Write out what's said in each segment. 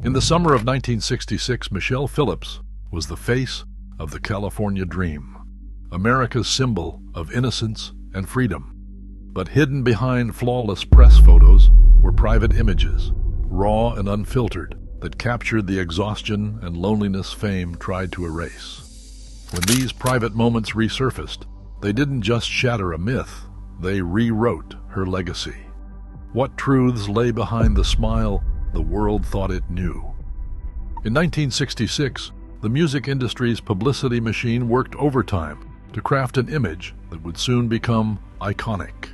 In the summer of 1966, Michelle Phillips was the face of the California dream, America's symbol of innocence and freedom. But hidden behind flawless press photos were private images, raw and unfiltered, that captured the exhaustion and loneliness fame tried to erase. When these private moments resurfaced, they didn't just shatter a myth, they rewrote her legacy. What truths lay behind the smile the world thought it knew? In 1966, the music industry's publicity machine worked overtime to craft an image that would soon become iconic.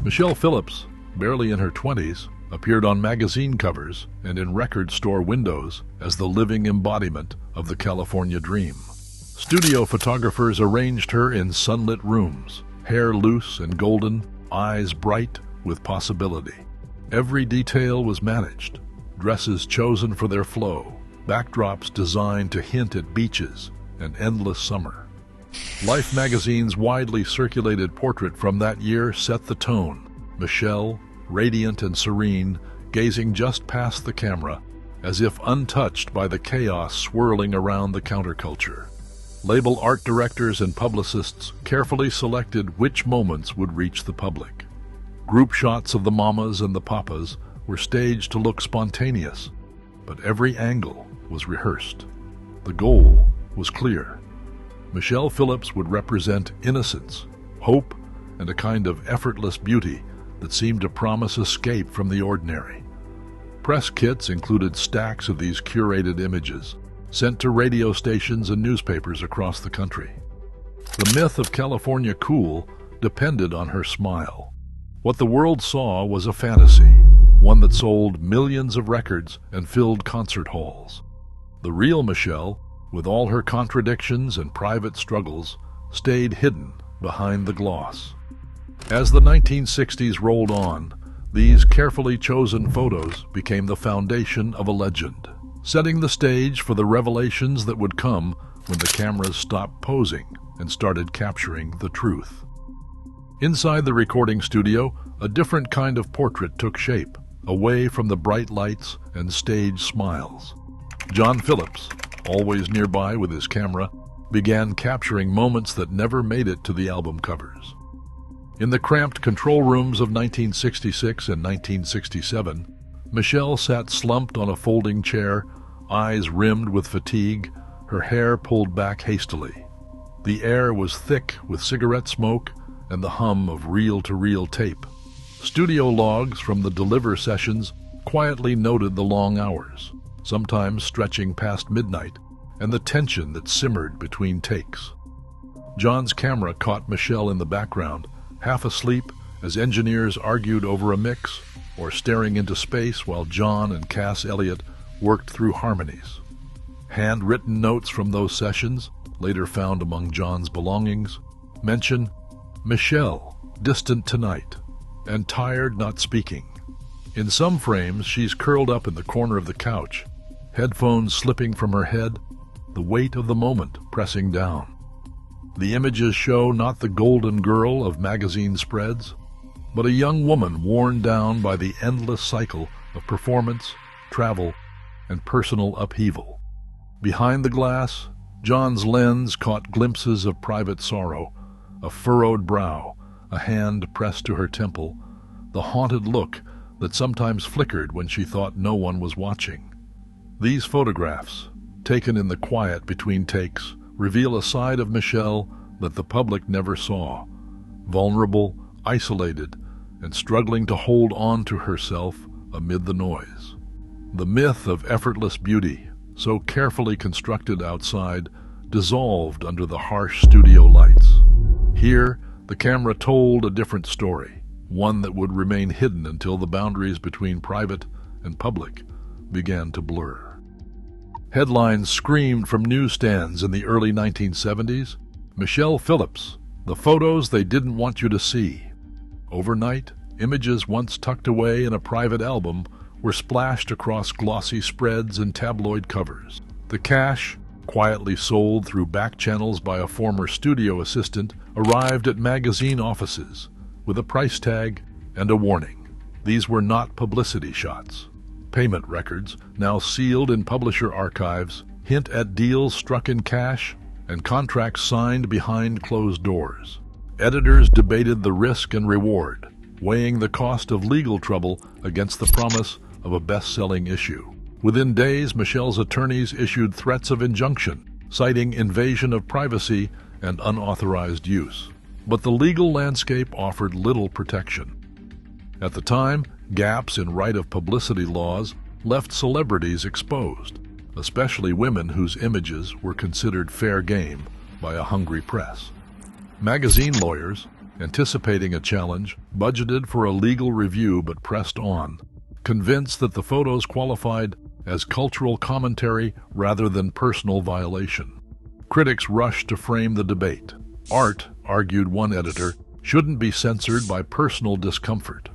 Michelle Phillips, barely in her 20s, appeared on magazine covers and in record store windows as the living embodiment of the California dream. Studio photographers arranged her in sunlit rooms, hair loose and golden, eyes bright with possibility. Every detail was managed, dresses chosen for their flow, backdrops designed to hint at beaches and endless summer. Life magazine's widely circulated portrait from that year set the tone. Michelle, radiant and serene, gazing just past the camera, as if untouched by the chaos swirling around the counterculture. Label art directors and publicists carefully selected which moments would reach the public. Group shots of the mamas and the papas were staged to look spontaneous, but every angle was rehearsed. The goal was clear. Michelle Phillips would represent innocence, hope, and a kind of effortless beauty that seemed to promise escape from the ordinary. Press kits included stacks of these curated images, sent to radio stations and newspapers across the country. The myth of California cool depended on her smile. What the world saw was a fantasy, one that sold millions of records and filled concert halls. The real Michelle, with all her contradictions and private struggles, stayed hidden behind the gloss. As the 1960s rolled on, these carefully chosen photos became the foundation of a legend, setting the stage for the revelations that would come when the cameras stopped posing and started capturing the truth. Inside the recording studio, a different kind of portrait took shape, away from the bright lights and stage smiles. John Phillips, always nearby with his camera, began capturing moments that never made it to the album covers. In the cramped control rooms of 1966 and 1967, Michelle sat slumped on a folding chair, eyes rimmed with fatigue, her hair pulled back hastily. The air was thick with cigarette smoke and the hum of reel-to-reel tape. Studio logs from the Deliver sessions quietly noted the long hours, sometimes stretching past midnight, and the tension that simmered between takes. John's camera caught Michelle in the background, half asleep as engineers argued over a mix, or staring into space while John and Cass Elliot worked through harmonies. Handwritten notes from those sessions, later found among John's belongings, mention Michelle, distant tonight, and tired not speaking. In some frames, she's curled up in the corner of the couch, headphones slipping from her head, the weight of the moment pressing down. The images show not the golden girl of magazine spreads, but a young woman worn down by the endless cycle of performance, travel, and personal upheaval. Behind the glass, John's lens caught glimpses of private sorrow, a furrowed brow, a hand pressed to her temple, the haunted look that sometimes flickered when she thought no one was watching. These photographs, taken in the quiet between takes, reveal a side of Michelle that the public never saw, vulnerable, isolated, and struggling to hold on to herself amid the noise. The myth of effortless beauty, so carefully constructed outside, dissolved under the harsh studio lights. Here, the camera told a different story, one that would remain hidden until the boundaries between private and public began to blur. Headlines screamed from newsstands in the early 1970s, Michelle Phillips, the photos they didn't want you to see. Overnight, images once tucked away in a private album were splashed across glossy spreads and tabloid covers. The cash, quietly sold through back channels by a former studio assistant, arrived at magazine offices with a price tag and a warning. These were not publicity shots. payment records, now sealed in publisher archives, hint at deals struck in cash and contracts signed behind closed doors. Editors debated the risk and reward, weighing the cost of legal trouble against the promise of a best-selling issue. Within days, Michelle's attorneys issued threats of injunction, citing invasion of privacy and unauthorized use. But the legal landscape offered little protection. At the time, gaps in right of publicity laws left celebrities exposed, especially women whose images were considered fair game by a hungry press. Magazine lawyers, anticipating a challenge, budgeted for a legal review but pressed on, convinced that the photos qualified as cultural commentary rather than personal violation. Critics rushed to frame the debate. Art, argued one editor, shouldn't be censored by personal discomfort.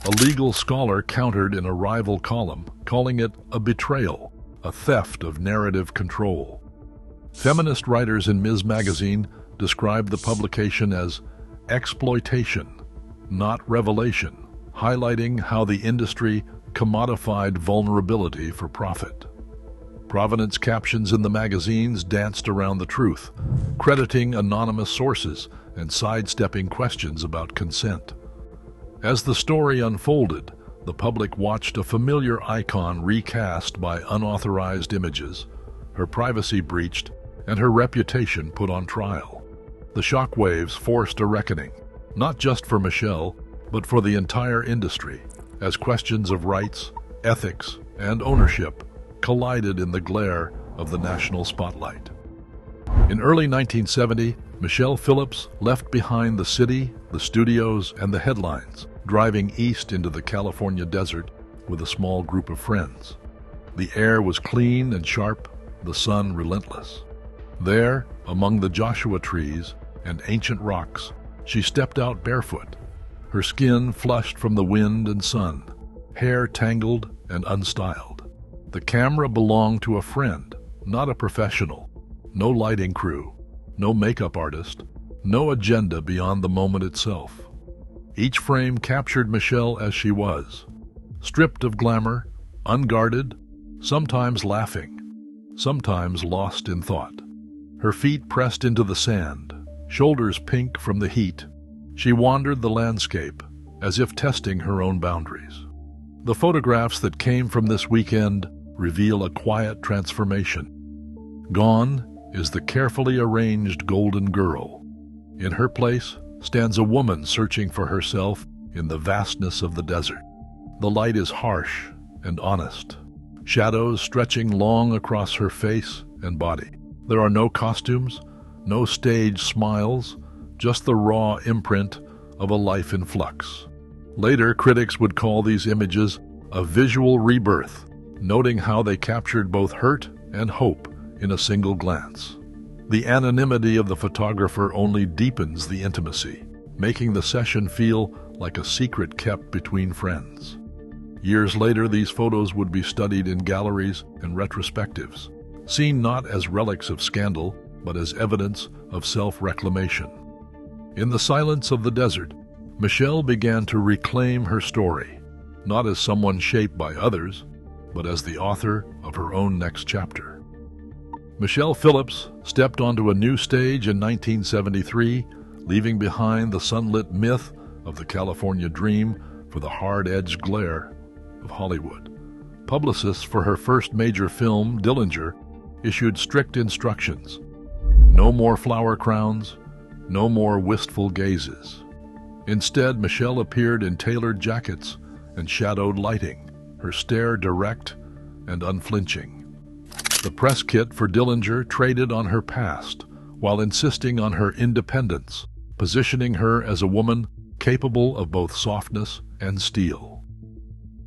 A legal scholar countered in a rival column, calling it a betrayal, a theft of narrative control. Feminist writers in Ms. Magazine described the publication as exploitation, not revelation, highlighting how the industry commodified vulnerability for profit. Provenance captions in the magazines danced around the truth, crediting anonymous sources and sidestepping questions about consent. As the story unfolded, the public watched a familiar icon recast by unauthorized images, her privacy breached, and her reputation put on trial. The shockwaves forced a reckoning, not just for Michelle, but for the entire industry, as questions of rights, ethics, and ownership collided in the glare of the national spotlight. In early 1970, Michelle Phillips left behind the city, the studios, and the headlines, driving east into the California desert with a small group of friends. The air was clean and sharp, the sun relentless. There, among the Joshua trees and ancient rocks, she stepped out barefoot, her skin flushed from the wind and sun, hair tangled and unstyled. The camera belonged to a friend, not a professional. No lighting crew, no makeup artist, no agenda beyond the moment itself. Each frame captured Michelle as she was, stripped of glamour, unguarded, sometimes laughing, sometimes lost in thought. Her feet pressed into the sand, shoulders pink from the heat, she wandered the landscape as if testing her own boundaries. The photographs that came from this weekend reveal a quiet transformation. Gone is the carefully arranged golden girl. In her place stands a woman searching for herself in the vastness of the desert. The light is harsh and honest, shadows stretching long across her face and body. There are no costumes, no stage smiles, just the raw imprint of a life in flux. Later, critics would call these images a visual rebirth, noting how they captured both hurt and hope in a single glance. The anonymity of the photographer only deepens the intimacy, making the session feel like a secret kept between friends. Years later, these photos would be studied in galleries and retrospectives, seen not as relics of scandal, but as evidence of self-reclamation. In the silence of the desert, Michelle began to reclaim her story, not as someone shaped by others, but as the author of her own next chapter. Michelle Phillips stepped onto a new stage in 1973, leaving behind the sunlit myth of the California dream for the hard-edged glare of Hollywood. Publicists for her first major film, Dillinger, issued strict instructions. No more flower crowns, no more wistful gazes. Instead, Michelle appeared in tailored jackets and shadowed lighting, her stare direct and unflinching. The press kit for Dillinger traded on her past, while insisting on her independence, positioning her as a woman capable of both softness and steel.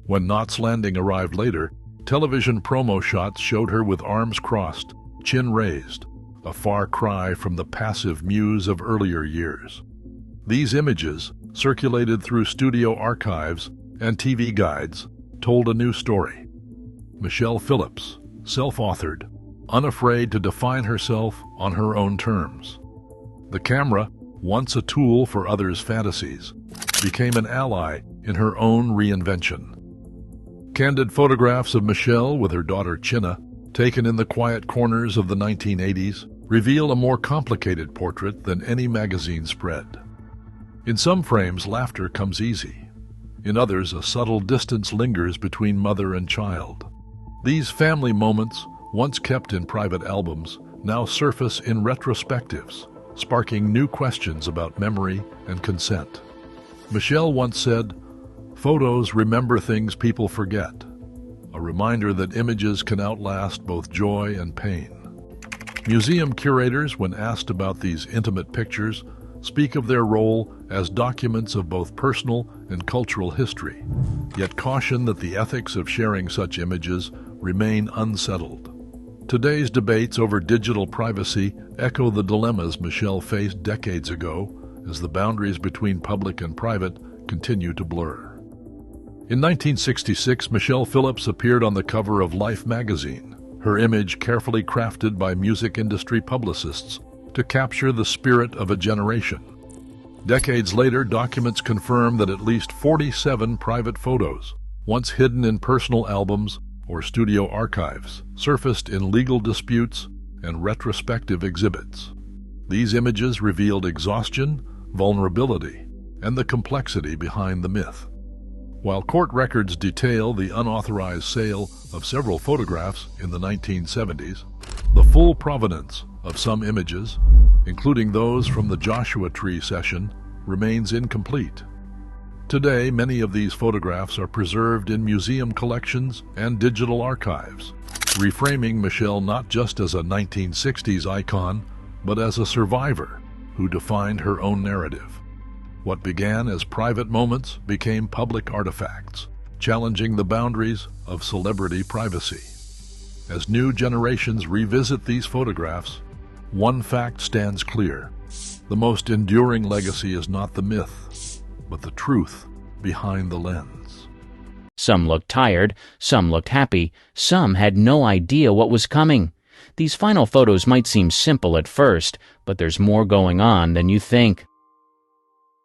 When Knots Landing arrived later, television promo shots showed her with arms crossed, chin raised, a far cry from the passive muse of earlier years. These images, circulated through studio archives and TV guides, told a new story. Michelle Phillips, self-authored, unafraid to define herself on her own terms. The camera, once a tool for others' fantasies, became an ally in her own reinvention. Candid photographs of Michelle with her daughter Chinna, taken in the quiet corners of the 1980s, reveal a more complicated portrait than any magazine spread. In some frames, laughter comes easy. In others, a subtle distance lingers between mother and child. These family moments, once kept in private albums, now surface in retrospectives, sparking new questions about memory and consent. Michelle once said, "Photos remember things people forget," a reminder that images can outlast both joy and pain. Museum curators, when asked about these intimate pictures, speak of their role as documents of both personal and cultural history, yet caution that the ethics of sharing such images remain unsettled. Today's debates over digital privacy echo the dilemmas Michelle faced decades ago as the boundaries between public and private continue to blur. In 1966, Michelle Phillips appeared on the cover of Life magazine, her image carefully crafted by music industry publicists to capture the spirit of a generation. Decades later, documents confirm that at least 47 private photos, once hidden in personal albums or studio archives, surfaced in legal disputes and retrospective exhibits. These images revealed exhaustion, vulnerability, and the complexity behind the myth. While court records detail the unauthorized sale of several photographs in the 1970s, the full provenance of some images, including those from the Joshua Tree session, remains incomplete. Today, many of these photographs are preserved in museum collections and digital archives, reframing Michelle not just as a 1960s icon, but as a survivor who defined her own narrative. What began as private moments became public artifacts, challenging the boundaries of celebrity privacy. As new generations revisit these photographs, one fact stands clear. The most enduring legacy is not the myth, but the truth behind the lens. Some looked tired, some looked happy, some had no idea what was coming. These final photos might seem simple at first, but there's more going on than you think.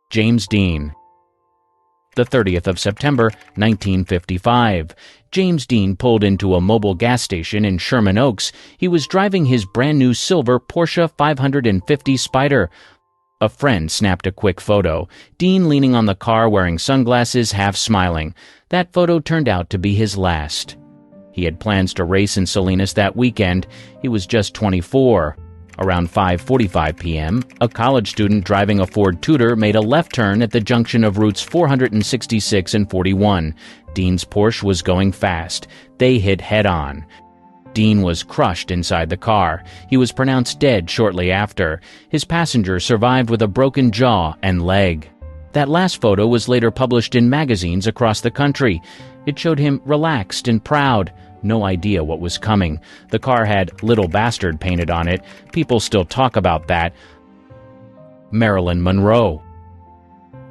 James Dean. The 30th of September, 1955. James Dean pulled into a mobile gas station in Sherman Oaks. He was driving his brand-new silver Porsche 550 Spyder. A friend snapped a quick photo. Dean leaning on the car wearing sunglasses, half smiling. That photo turned out to be his last. He had plans to race in Salinas that weekend. He was just 24. Around 5:45 p.m., a college student driving a Ford Tudor made a left turn at the junction of routes 466 and 41. Dean's Porsche was going fast. They hit head-on. Dean was crushed inside the car. He was pronounced dead shortly after. His passenger survived with a broken jaw and leg. That last photo was later published in magazines across the country. It showed him relaxed and proud. No idea what was coming. The car had "Little Bastard" painted on it. People still talk about that. Marilyn Monroe.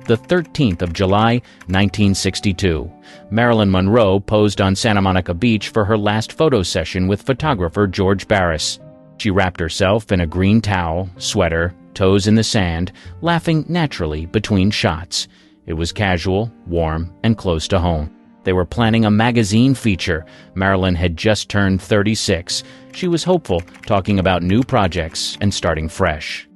The 13th of July, 1962. Marilyn Monroe posed on Santa Monica Beach for her last photo session with photographer George Barris. She wrapped herself in a green towel, sweater, toes in the sand, laughing naturally between shots. It was casual, warm, and close to home. They were planning a magazine feature. Marilyn had just turned 36. She was hopeful, talking about new projects and starting fresh.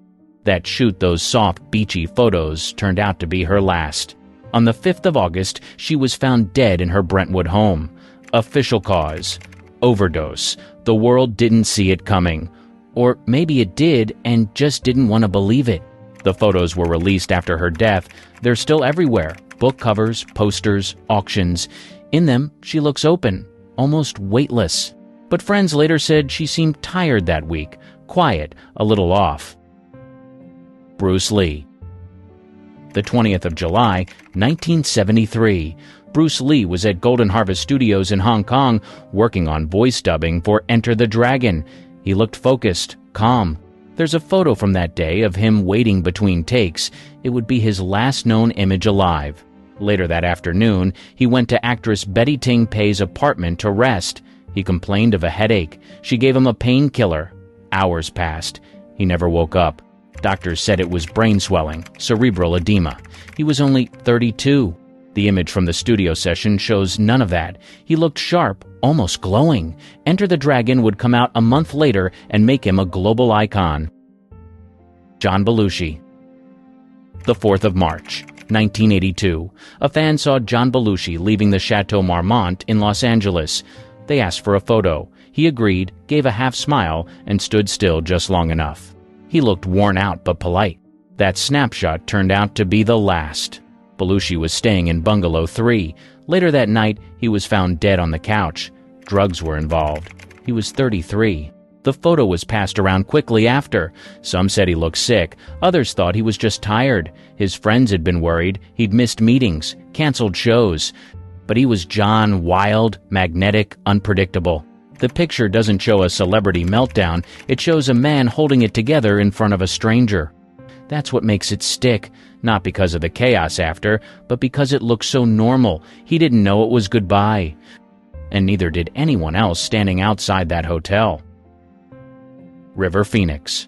That shoot those soft, beachy photos turned out to be her last. On the 5th of August, she was found dead in her Brentwood home. Official cause: overdose. The world didn't see it coming. Or maybe it did and just didn't want to believe it. The photos were released after her death. They're still everywhere. Book covers, posters, auctions. In them, she looks open, almost weightless. But friends later said she seemed tired that week, quiet, a little off. Bruce Lee. The 20th of July, 1973. Bruce Lee was at Golden Harvest Studios in Hong Kong working on voice dubbing for Enter the Dragon. He looked focused, calm. There's a photo from that day of him waiting between takes. It would be his last known image alive. Later that afternoon, he went to actress Betty Ting Pei's apartment to rest. He complained of a headache. She gave him a painkiller. Hours passed. He never woke up. Doctors said it was brain swelling, cerebral edema. He was only 32. The image from the studio session shows none of that. He looked sharp, almost glowing. Enter the Dragon would come out a month later and make him a global icon. John Belushi. The 4th of March, 1982. A fan saw John Belushi leaving the Chateau Marmont in Los Angeles. They asked for a photo. He agreed, gave a half smile, and stood still just long enough. He looked worn out but polite. That snapshot turned out to be the last. Belushi was staying in Bungalow 3. Later that night, he was found dead on the couch. Drugs were involved. He was 33. The photo was passed around quickly after. Some said he looked sick. Others thought he was just tired. His friends had been worried. He'd missed meetings, canceled shows. But he was John, wild, magnetic, unpredictable. The picture doesn't show a celebrity meltdown. It shows a man holding it together in front of a stranger. That's what makes it stick, not because of the chaos after, but because it looks so normal. He didn't know it was goodbye. And neither did anyone else standing outside that hotel. River Phoenix.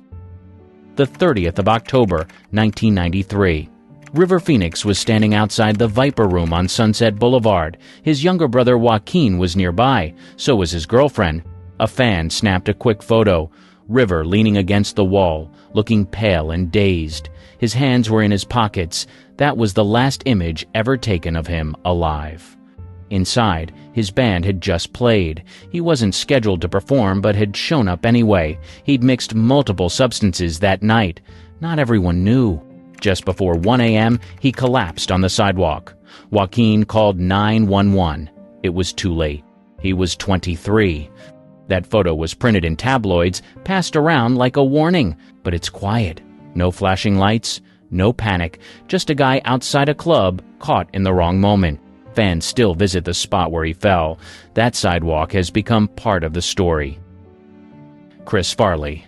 The 30th of October, 1993. River Phoenix was standing outside the Viper Room on Sunset Boulevard. His younger brother Joaquin was nearby. So was his girlfriend. A fan snapped a quick photo. River leaning against the wall, looking pale and dazed. His hands were in his pockets. That was the last image ever taken of him alive. Inside, his band had just played. He wasn't scheduled to perform, but had shown up anyway. He'd mixed multiple substances that night. Not everyone knew. Just before 1 a.m., he collapsed on the sidewalk. Joaquin called 911. It was too late. He was 23. That photo was printed in tabloids, passed around like a warning, but it's quiet. No flashing lights, no panic, just a guy outside a club caught in the wrong moment. Fans still visit the spot where he fell. That sidewalk has become part of the story. Chris Farley.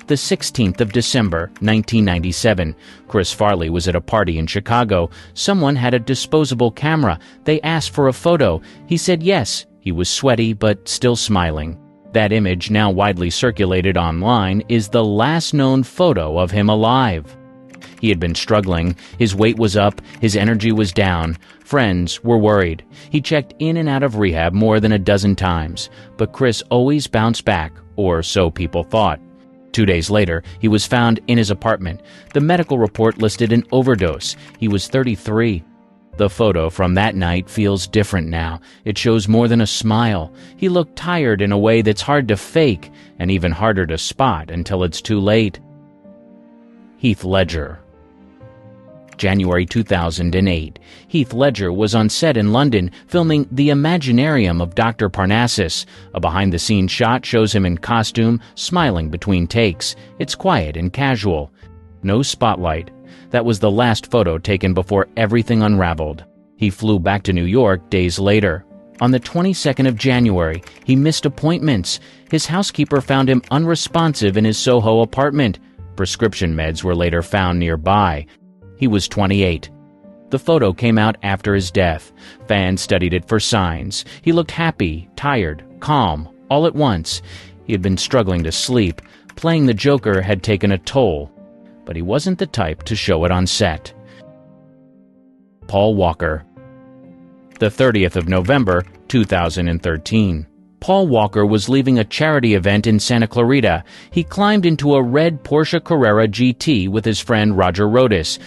The 16th of December, 1997. Chris Farley was at a party in Chicago. Someone had a disposable camera. They asked for a photo. He said yes. He was sweaty but still smiling. That image, now widely circulated online, is the last known photo of him alive. He had been struggling. His weight was up. His energy was down. Friends were worried. He checked in and out of rehab more than a dozen times. But Chris always bounced back, or so people thought. 2 days later, he was found in his apartment. The medical report listed an overdose. He was 33. The photo from that night feels different now. It shows more than a smile. He looked tired in a way that's hard to fake, and even harder to spot until it's too late. Heath Ledger. January 2008. Heath Ledger was on set in London filming The Imaginarium of Dr. Parnassus. A behind-the-scenes shot shows him in costume, smiling between takes. It's quiet and casual. No spotlight. That was the last photo taken before everything unraveled. He flew back to New York days later. On the 22nd of January, he missed appointments. His housekeeper found him unresponsive in his Soho apartment. Prescription meds were later found nearby. He was 28. The photo came out after his death. Fans studied it for signs. He looked happy, tired, calm, all at once. He had been struggling to sleep. Playing the Joker had taken a toll. But he wasn't the type to show it on set. Paul Walker. The 30th of November, 2013. Paul Walker was leaving a charity event in Santa Clarita. He climbed into a red Porsche Carrera GT with his friend Roger Rodas.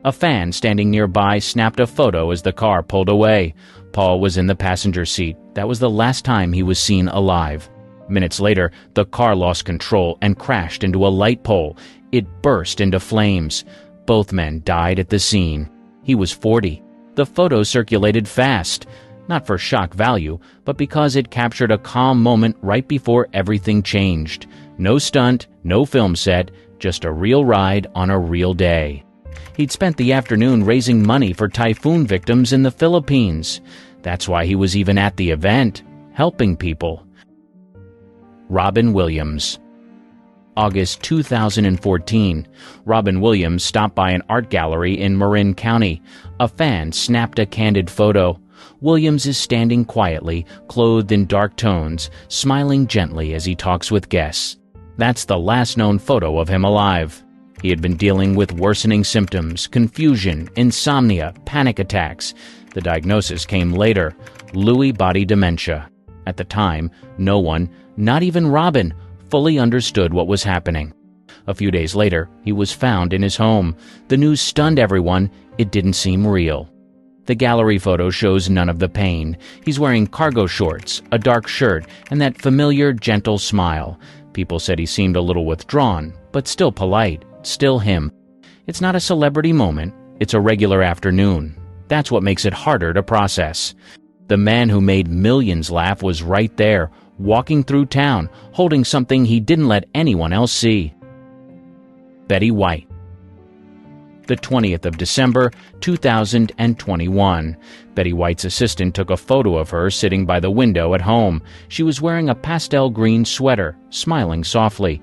A fan standing nearby snapped a photo as the car pulled away. Paul was in the passenger seat. That was the last time he was seen alive. Minutes later, the car lost control and crashed into a light pole. It burst into flames. Both men died at the scene. He was 40. The photo circulated fast. Not for shock value, but because it captured a calm moment right before everything changed. No stunt, no film set, just a real ride on a real day. He'd spent the afternoon raising money for typhoon victims in the Philippines. That's why he was even at the event, helping people. Robin Williams. August 2014. Robin Williams stopped by an art gallery in Marin County. A fan snapped a candid photo. Williams is standing quietly, clothed in dark tones, smiling gently as he talks with guests. That's the last known photo of him alive. He had been dealing with worsening symptoms, confusion, insomnia, panic attacks. The diagnosis came later: Lewy body dementia. At the time, no one, not even Robin, fully understood what was happening. A few days later, he was found in his home. The news stunned everyone. It didn't seem real. The gallery photo shows none of the pain. He's wearing cargo shorts, a dark shirt, and that familiar, gentle smile. People said he seemed a little withdrawn, but still polite, still him. It's not a celebrity moment. It's a regular afternoon. That's what makes it harder to process. The man who made millions laugh was right there, walking through town, holding something he didn't let anyone else see. Betty White. The 20th of December, 2021. Betty White's assistant took a photo of her sitting by the window at home. She was wearing a pastel green sweater, smiling softly.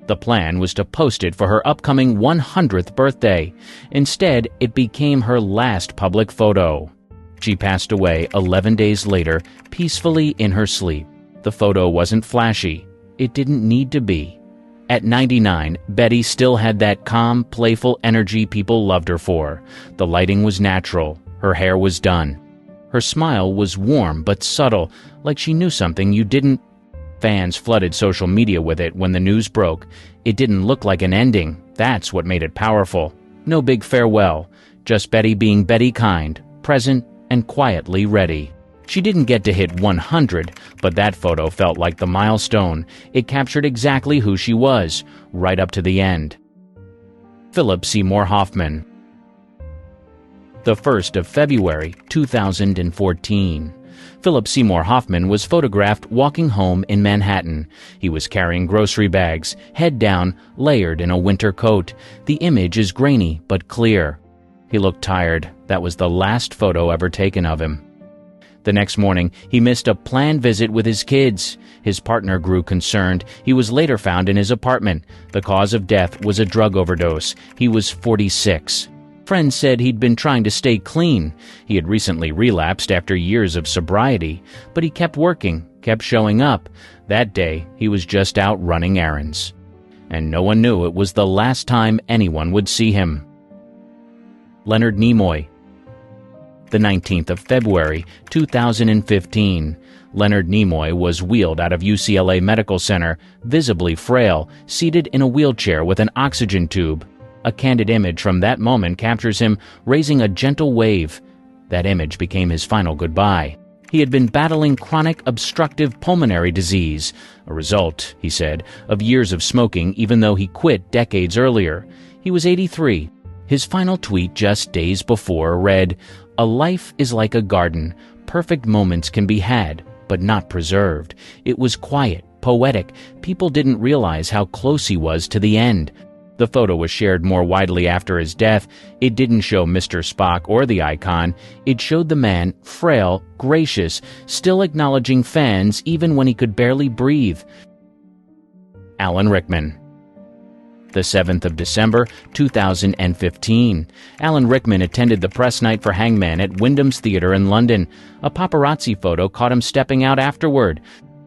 The plan was to post it for her upcoming 100th birthday. Instead, it became her last public photo. She passed away 11 days later, peacefully in her sleep. The photo wasn't flashy. It didn't need to be. At 99, Betty still had that calm, playful energy people loved her for. The lighting was natural. Her hair was done. Her smile was warm but subtle, like she knew something you didn't. Fans flooded social media with it when the news broke. It didn't look like an ending. That's what made it powerful. No big farewell. Just Betty being Betty kind, present, and quietly ready. She didn't get to hit 100, but that photo felt like the milestone. It captured exactly who she was, right up to the end. Phillips Seymour Hoffman. The 1st of February, 2014. Phillips Seymour Hoffman was photographed walking home in Manhattan. He was carrying grocery bags, head down, layered in a winter coat. The image is grainy but clear. He looked tired. That was the last photo ever taken of him. The next morning, he missed a planned visit with his kids. His partner grew concerned. He was later found in his apartment. The cause of death was a drug overdose. He was 46. Friends said he'd been trying to stay clean. He had recently relapsed after years of sobriety, but he kept working, kept showing up. That day, he was just out running errands. And no one knew it was the last time anyone would see him. Leonard Nimoy. The 19th of February, 2015. Leonard Nimoy was wheeled out of UCLA Medical Center, visibly frail, seated in a wheelchair with an oxygen tube. A candid image from that moment captures him raising a gentle wave. That image became his final goodbye. He had been battling chronic obstructive pulmonary disease, a result, he said, of years of smoking even though he quit decades earlier. He was 83. His final tweet just days before read, "A life is like a garden. Perfect moments can be had, but not preserved." It was quiet, poetic. People didn't realize how close he was to the end. The photo was shared more widely after his death. It didn't show Mr. Spock or the icon. It showed the man, frail, gracious, still acknowledging fans even when he could barely breathe. Alan Rickman. The 7th of December, 2015. Alan Rickman attended the press night for Hangman at Wyndham's Theatre in London. A paparazzi photo caught him stepping out afterward.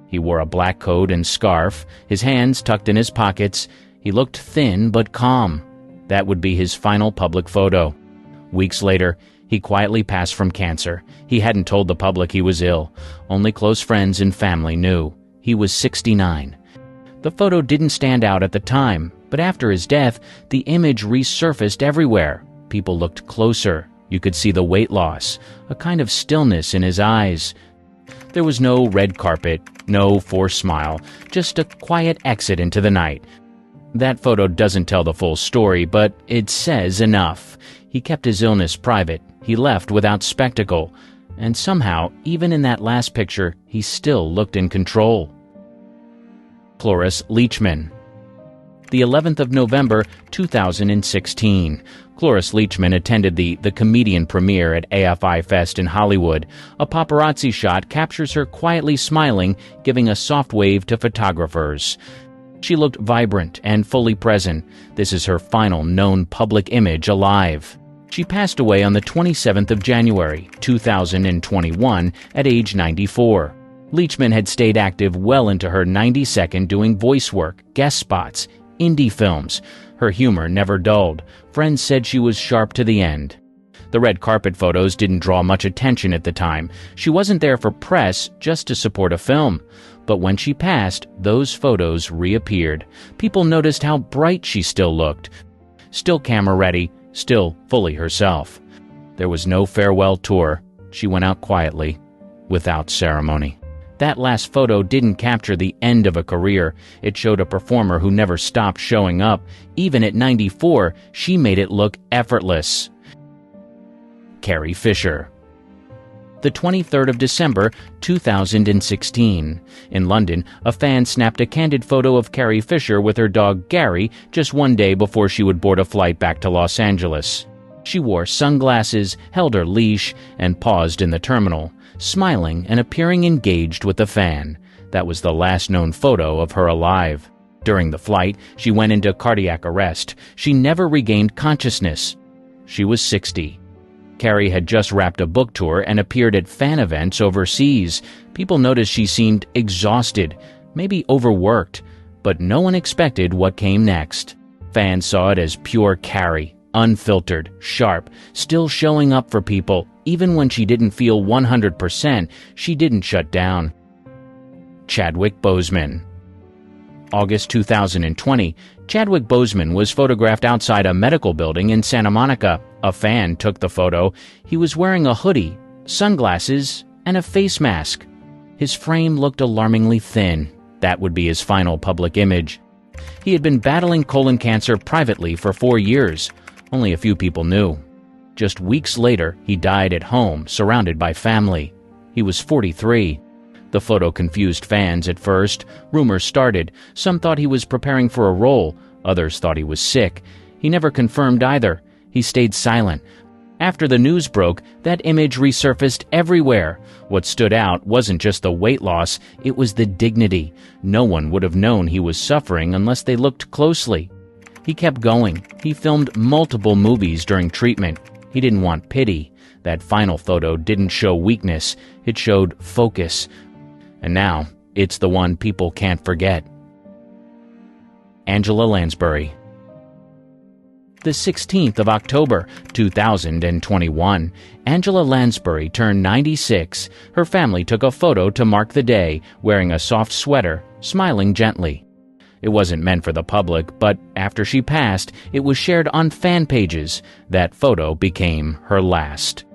He wore a black coat and scarf, his hands tucked in his pockets. He looked thin but calm. That would be his final public photo. Weeks later, he quietly passed from cancer. He hadn't told the public he was ill. Only close friends and family knew. He was 69. The photo didn't stand out at the time, but after his death, the image resurfaced everywhere. People looked closer. You could see the weight loss, a kind of stillness in his eyes. There was no red carpet, no forced smile, just a quiet exit into the night. That photo doesn't tell the full story, but it says enough. He kept his illness private. He left without spectacle. And somehow, even in that last picture, he still looked in control. Cloris Leachman. The 11th of November, 2016. Cloris Leachman attended the Comedian premiere at AFI Fest in Hollywood. A paparazzi shot captures her quietly smiling, giving a soft wave to photographers. She looked vibrant and fully present. This is her final known public image alive. She passed away on the 27th of January, 2021, at age 94. Leachman had stayed active well into her 92nd doing voice work, guest spots, indie films. Her humor never dulled. Friends said she was sharp to the end. The red carpet photos didn't draw much attention at the time. She wasn't there for press, just to support a film. But when she passed, those photos reappeared. People noticed how bright she still looked. Still camera-ready, still fully herself. There was no farewell tour. She went out quietly, without ceremony. That last photo didn't capture the end of a career. It showed a performer who never stopped showing up. Even at 94, she made it look effortless. Carrie Fisher. The 23rd of December, 2016. In London, a fan snapped a candid photo of Carrie Fisher with her dog Gary just one day before she would board a flight back to Los Angeles. She wore sunglasses, held her leash, and paused in the terminal, smiling and appearing engaged with the fan. That was the last known photo of her alive. During the flight, she went into cardiac arrest. She never regained consciousness. She was 60. Carrie had just wrapped a book tour and appeared at fan events overseas. People noticed she seemed exhausted, maybe overworked, but no one expected what came next. Fans saw it as pure Carrie, unfiltered, sharp, still showing up for people. Even when she didn't feel 100%, she didn't shut down. Chadwick Boseman. August 2020, Chadwick Boseman was photographed outside a medical building in Santa Monica. A fan took the photo. He was wearing a hoodie, sunglasses, and a face mask. His frame looked alarmingly thin. That would be his final public image. He had been battling colon cancer privately for 4 years. Only a few people knew. Just weeks later, he died at home, surrounded by family. He was 43. The photo confused fans at first. Rumors started. Some thought he was preparing for a role. Others thought he was sick. He never confirmed either. He stayed silent. After the news broke, that image resurfaced everywhere. What stood out wasn't just the weight loss, it was the dignity. No one would have known he was suffering unless they looked closely. He kept going. He filmed multiple movies during treatment. He didn't want pity. That final photo didn't show weakness. It showed focus. And now, it's the one people can't forget. Angela Lansbury. The 16th of October, 2021, Angela Lansbury turned 96. Her family took a photo to mark the day, wearing a soft sweater, smiling gently. It wasn't meant for the public, but after she passed, it was shared on fan pages. That photo became her last.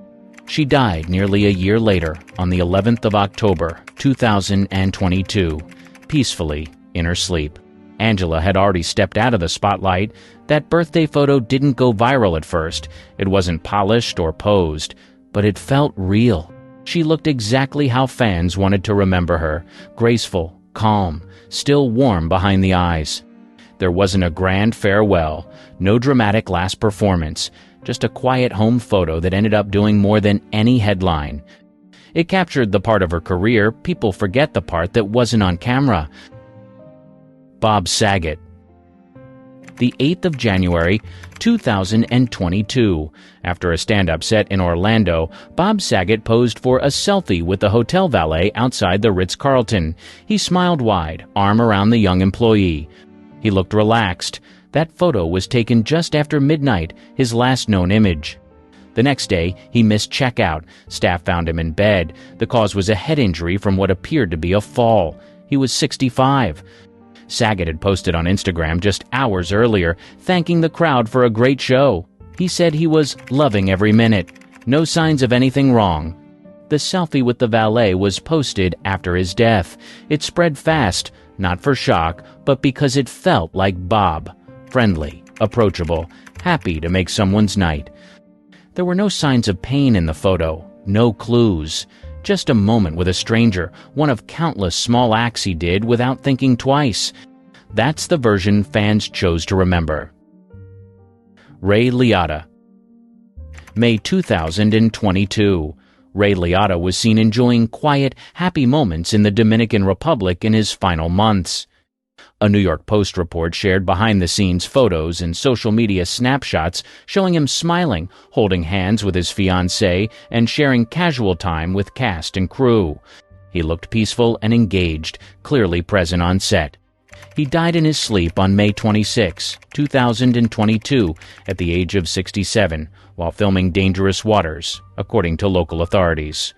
She died nearly a year later, on the 11th of October, 2022, peacefully in her sleep. Angela had already stepped out of the spotlight. That birthday photo didn't go viral at first. It wasn't polished or posed, but it felt real. She looked exactly how fans wanted to remember her, graceful, calm, still warm behind the eyes. There wasn't a grand farewell, no dramatic last performance, just a quiet home photo that ended up doing more than any headline. It captured the part of her career people forget the part that wasn't on camera. Bob Saget. The 8th of January, 2022. After a stand-up set in Orlando, Bob Saget posed for a selfie with the hotel valet outside the Ritz-Carlton. He smiled wide, arm around the young employee. He looked relaxed. That photo was taken just after midnight, his last known image. The next day, he missed checkout. Staff found him in bed. The cause was a head injury from what appeared to be a fall. He was 65. Saget had posted on Instagram just hours earlier, thanking the crowd for a great show. He said he was loving every minute. No signs of anything wrong. The selfie with the valet was posted after his death. It spread fast, not for shock, but because it felt like Bob. Friendly, approachable, happy to make someone's night. There were no signs of pain in the photo, no clues. Just a moment with a stranger, one of countless small acts he did without thinking twice. That's the version fans chose to remember. Ray Liotta. May 2022. Ray Liotta was seen enjoying quiet, happy moments in the Dominican Republic in his final months. A New York Post report shared behind-the-scenes photos and social media snapshots showing him smiling, holding hands with his fiancée, and sharing casual time with cast and crew. He looked peaceful and engaged, clearly present on set. He died in his sleep on May 26, 2022, at the age of 67, while filming Dangerous Waters, according to local authorities.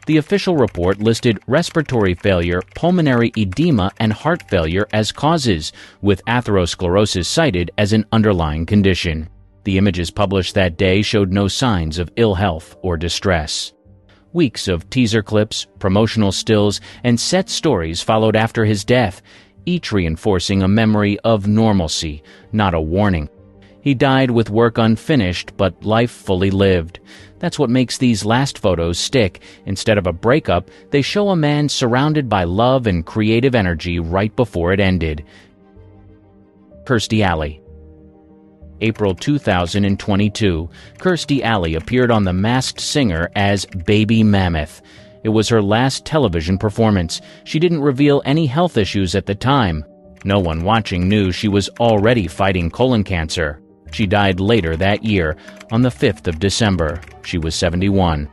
The official report listed respiratory failure, pulmonary edema, and heart failure as causes, with atherosclerosis cited as an underlying condition. The images published that day showed no signs of ill health or distress. Weeks of teaser clips, promotional stills, and set stories followed after his death, each reinforcing a memory of normalcy, not a warning. He died with work unfinished, but life fully lived. That's what makes these last photos stick. Instead of a breakup, they show a man surrounded by love and creative energy right before it ended. Kirstie Alley. April 2022, Kirstie Alley appeared on The Masked Singer as Baby Mammoth. It was her last television performance. She didn't reveal any health issues at the time. No one watching knew she was already fighting colon cancer. She died later that year, on the 5th of December. She was 71.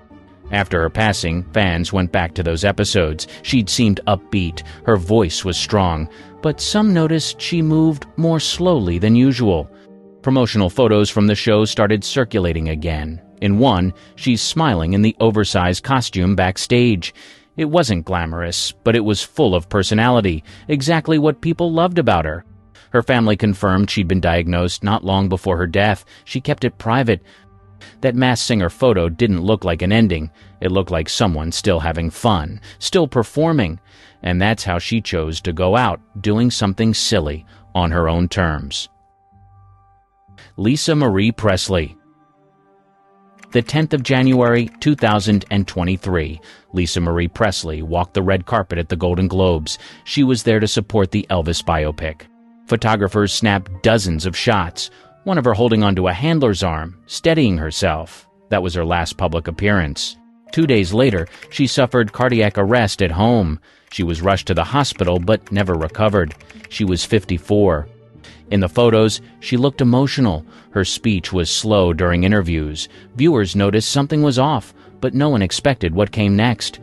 After her passing, fans went back to those episodes. She'd seemed upbeat, her voice was strong, but some noticed she moved more slowly than usual. Promotional photos from the show started circulating again. In one, she's smiling in the oversized costume backstage. It wasn't glamorous, but it was full of personality, exactly what people loved about her. Her family confirmed she'd been diagnosed not long before her death. She kept it private. That Masked Singer photo didn't look like an ending. It looked like someone still having fun, still performing. And that's how she chose to go out, doing something silly, on her own terms. Lisa Marie Presley. The 10th of January, 2023, Lisa Marie Presley walked the red carpet at the Golden Globes. She was there to support the Elvis biopic. Photographers snapped dozens of shots, one of her holding onto a handler's arm, steadying herself. That was her last public appearance. 2 days later, she suffered cardiac arrest at home. She was rushed to the hospital but never recovered. She was 54. In the photos, she looked emotional. Her speech was slow during interviews. Viewers noticed something was off, but no one expected what came next.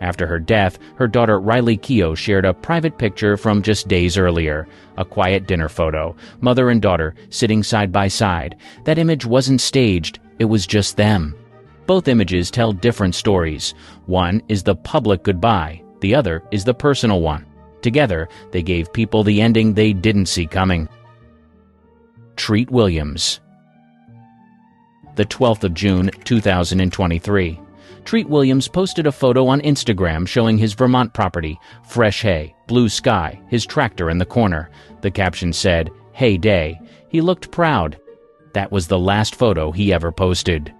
After her death, her daughter Riley Keough shared a private picture from just days earlier. A quiet dinner photo, mother and daughter sitting side by side. That image wasn't staged, it was just them. Both images tell different stories. One is the public goodbye, the other is the personal one. Together, they gave people the ending they didn't see coming. Treat Williams. The 12th of June, 2023. Treat Williams posted a photo on Instagram showing his Vermont property, fresh hay, blue sky, his tractor in the corner. The caption said, "Hay day." He looked proud. That was the last photo he ever posted.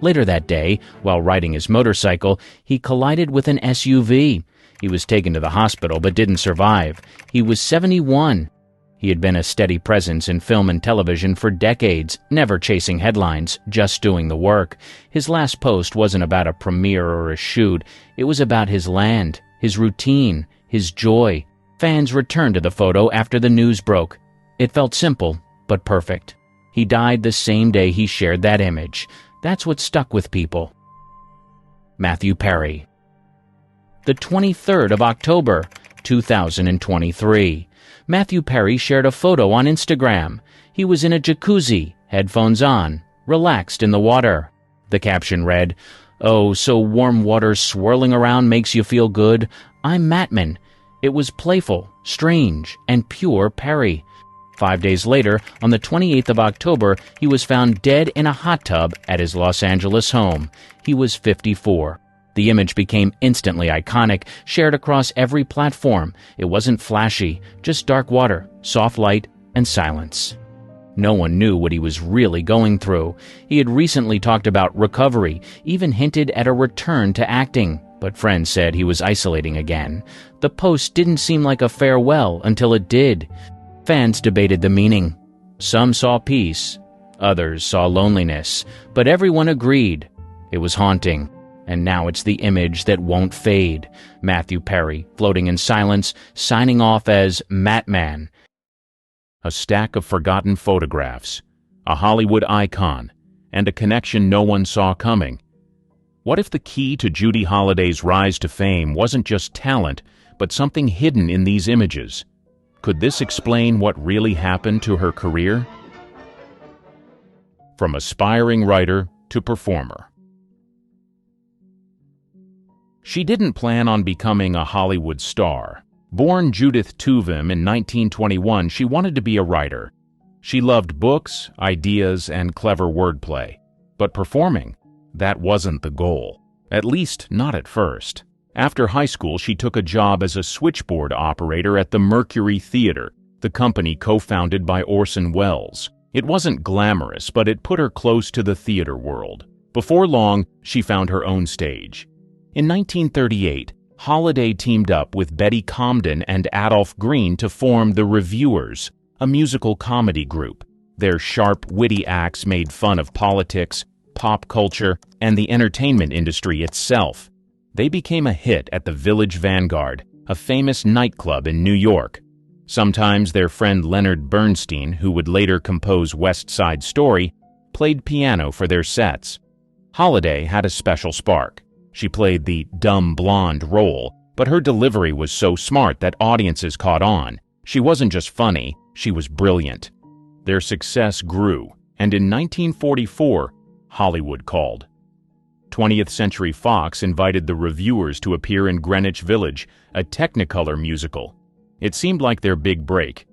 Later that day, while riding his motorcycle, he collided with an SUV. He was taken to the hospital but didn't survive. He was 71. He had been a steady presence in film and television for decades, never chasing headlines, just doing the work. His last post wasn't about a premiere or a shoot. It was about his land, his routine, his joy. Fans returned to the photo after the news broke. It felt simple, but perfect. He died the same day he shared that image. That's what stuck with people. Matthew Perry. The 23rd of October, 2023. Matthew Perry shared a photo on Instagram. He was in a jacuzzi, headphones on, relaxed in the water. The caption read, "Oh, so warm water swirling around makes you feel good. I'm Mattman." It was playful, strange, and pure Perry. 5 days later, on the 28th of October, he was found dead in a hot tub at his Los Angeles home. He was 54. The image became instantly iconic, shared across every platform. It wasn't flashy, just dark water, soft light, and silence. No one knew what he was really going through. He had recently talked about recovery, even hinted at a return to acting, but friends said he was isolating again. The post didn't seem like a farewell until it did. Fans debated the meaning. Some saw peace, others saw loneliness, but everyone agreed it was haunting. And now it's the image that won't fade. Matthew Perry, floating in silence, signing off as Mattman. A stack of forgotten photographs, a Hollywood icon, and a connection no one saw coming. What if the key to Judy Holliday's rise to fame wasn't just talent, but something hidden in these images? Could this explain what really happened to her career? From aspiring writer to performer. She didn't plan on becoming a Hollywood star. Born Judith Tuvim in 1921, she wanted to be a writer. She loved books, ideas, and clever wordplay. But performing, that wasn't the goal. At least, not at first. After high school, she took a job as a switchboard operator at the Mercury Theater, the company co-founded by Orson Welles. It wasn't glamorous, but it put her close to the theater world. Before long, she found her own stage. In 1938, Holliday teamed up with Betty Comden and Adolph Green to form the Reviewers, a musical comedy group. Their sharp, witty acts made fun of politics, pop culture, and the entertainment industry itself. They became a hit at the Village Vanguard, a famous nightclub in New York. Sometimes their friend Leonard Bernstein, who would later compose West Side Story, played piano for their sets. Holliday had a special spark. She played the dumb blonde role, but her delivery was so smart that audiences caught on. She wasn't just funny, she was brilliant. Their success grew, and in 1944, Hollywood called. 20th Century Fox invited the Reviewers to appear in Greenwich Village, a Technicolor musical. It seemed like their big break.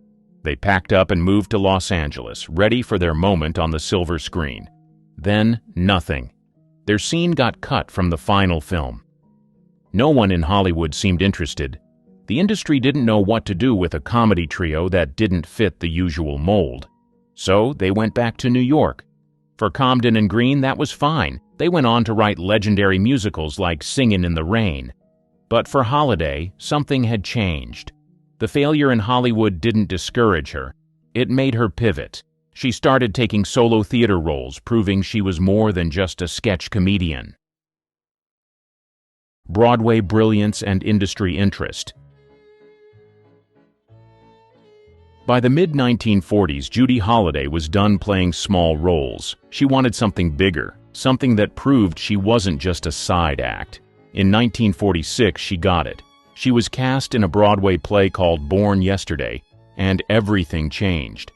They packed up and moved to Los Angeles, ready for their moment on the silver screen. Then, nothing. Their scene got cut from the final film. No one in Hollywood seemed interested. The industry didn't know what to do with a comedy trio that didn't fit the usual mold. So they went back to New York. For Comden and Green, that was fine. They went on to write legendary musicals like Singin' in the Rain. But for Holliday, something had changed. The failure in Hollywood didn't discourage her. It made her pivot. She started taking solo theater roles, proving she was more than just a sketch comedian. Broadway brilliance and industry interest. By the mid-1940s, Judy Holliday was done playing small roles. She wanted something bigger, something that proved she wasn't just a side act. In 1946, she got it. She was cast in a Broadway play called Born Yesterday, and everything changed.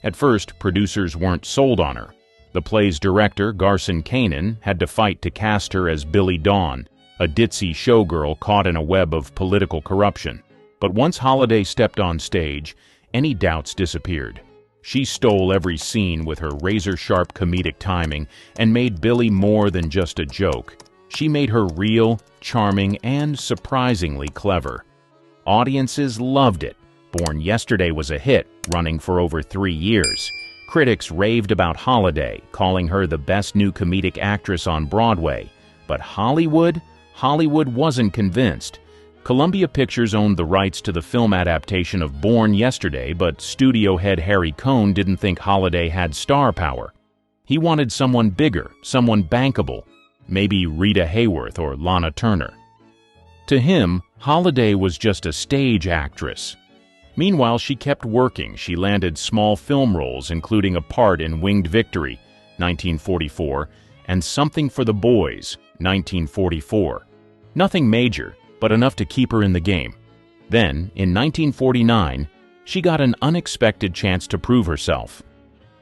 At first, producers weren't sold on her. The play's director, Garson Kanin, had to fight to cast her as Billy Dawn, a ditzy showgirl caught in a web of political corruption. But once Holliday stepped on stage, any doubts disappeared. She stole every scene with her razor-sharp comedic timing and made Billy more than just a joke. She made her real, charming, and surprisingly clever. Audiences loved it. Born Yesterday was a hit, running for over 3 years. Critics raved about Holliday, calling her the best new comedic actress on Broadway. But Hollywood wasn't convinced. Columbia Pictures owned the rights to the film adaptation of Born Yesterday, but studio head Harry Cohn didn't think Holliday had star power. He wanted someone bigger, someone bankable, maybe Rita Hayworth or Lana Turner. To him, Holliday was just a stage actress. Meanwhile, she kept working. She landed small film roles, including a part in Winged Victory, 1944, and Something for the Boys, 1944. Nothing major, but enough to keep her in the game. Then, in 1949, she got an unexpected chance to prove herself.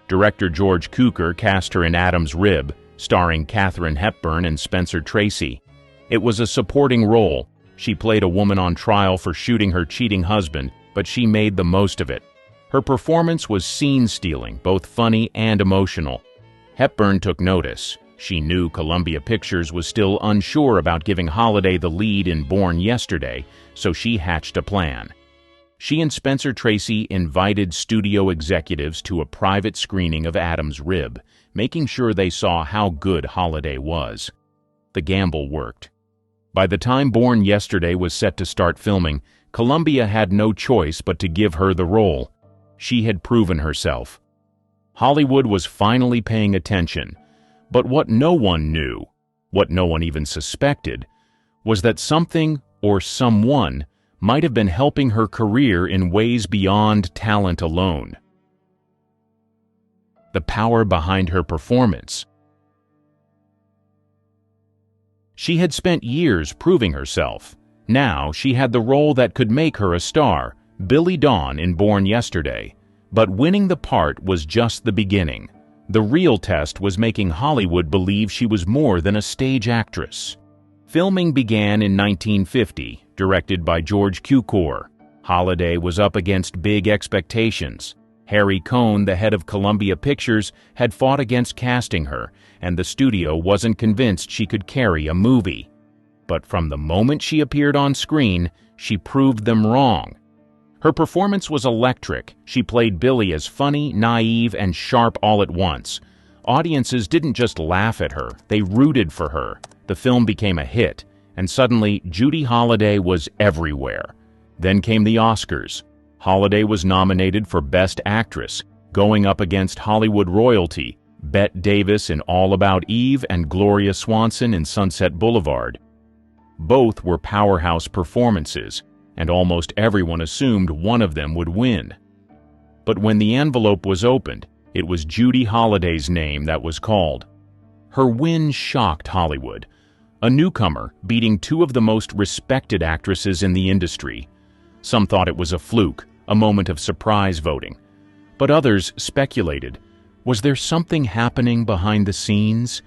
Director George Cukor cast her in Adam's Rib, starring Katharine Hepburn and Spencer Tracy. It was a supporting role. She played a woman on trial for shooting her cheating husband, but she made the most of it. Her performance was scene-stealing, both funny and emotional. Hepburn took notice. She knew Columbia Pictures was still unsure about giving Holliday the lead in Born Yesterday, so she hatched a plan. She and Spencer Tracy invited studio executives to a private screening of Adam's Rib, making sure they saw how good Holliday was. The gamble worked. By the time Born Yesterday was set to start filming, Columbia had no choice but to give her the role. She had proven herself. Hollywood was finally paying attention. But what no one knew, what no one even suspected, was that something or someone might have been helping her career in ways beyond talent alone. The power behind her performance. She had spent years proving herself. Now she had the role that could make her a star, Billy Dawn in Born Yesterday, but winning the part was just the beginning. The real test was making Hollywood believe she was more than a stage actress. Filming began in 1950, directed by George Cukor. Holliday was up against big expectations. Harry Cohn, the head of Columbia Pictures, had fought against casting her, and the studio wasn't convinced she could carry a movie. But from the moment she appeared on screen, she proved them wrong. Her performance was electric. She played Billy as funny, naive, and sharp all at once. Audiences didn't just laugh at her, they rooted for her. The film became a hit, and suddenly Judy Holliday was everywhere. Then came the Oscars. Holliday was nominated for Best Actress, going up against Hollywood royalty, Bette Davis in All About Eve and Gloria Swanson in Sunset Boulevard. Both were powerhouse performances, and almost everyone assumed one of them would win. But when the envelope was opened, it was Judy Holliday's name that was called. Her win shocked Hollywood, a newcomer beating two of the most respected actresses in the industry. Some thought it was a fluke, a moment of surprise voting. But others speculated, was there something happening behind the scenes?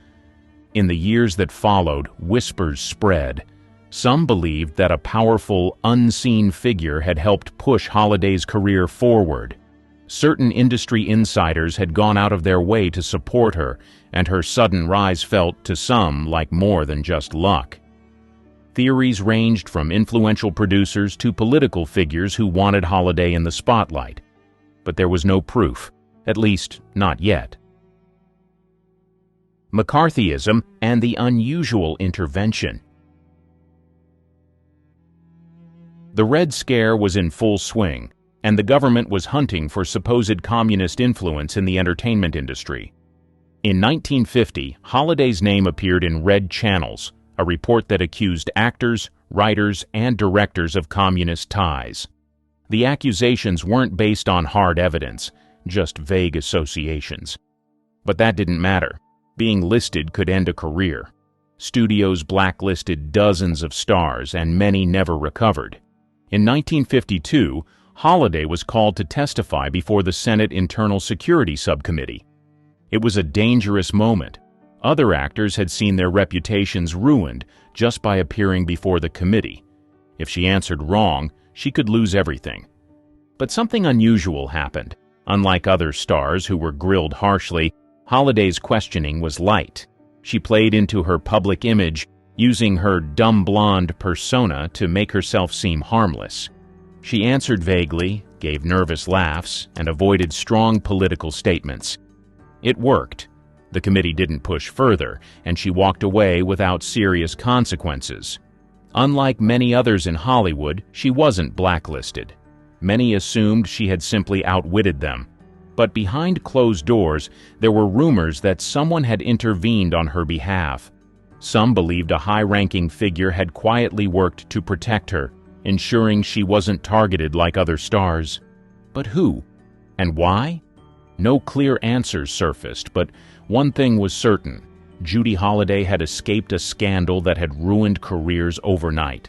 In the years that followed, whispers spread. Some believed that a powerful, unseen figure had helped push Holliday's career forward. Certain industry insiders had gone out of their way to support her, and her sudden rise felt, to some, like more than just luck. Theories ranged from influential producers to political figures who wanted Holliday in the spotlight. But there was no proof, at least not yet. McCarthyism and the unusual intervention. The Red Scare was in full swing, and the government was hunting for supposed communist influence in the entertainment industry. In 1950, Holliday's name appeared in Red Channels, a report that accused actors, writers, and directors of communist ties. The accusations weren't based on hard evidence, just vague associations. But that didn't matter. Being listed could end a career. Studios blacklisted dozens of stars, and many never recovered. In 1952, Holliday was called to testify before the Senate Internal Security Subcommittee. It was a dangerous moment. Other actors had seen their reputations ruined just by appearing before the committee. If she answered wrong, she could lose everything. But something unusual happened. Unlike other stars who were grilled harshly, Holliday's questioning was light. She played into her public image, using her dumb blonde persona to make herself seem harmless. She answered vaguely, gave nervous laughs, and avoided strong political statements. It worked. The committee didn't push further, and she walked away without serious consequences. Unlike many others in Hollywood, she wasn't blacklisted. Many assumed she had simply outwitted them. But behind closed doors, there were rumors that someone had intervened on her behalf. Some believed a high-ranking figure had quietly worked to protect her, ensuring she wasn't targeted like other stars. But who? And why? No clear answers surfaced, but one thing was certain. Judy Holliday had escaped a scandal that had ruined careers overnight.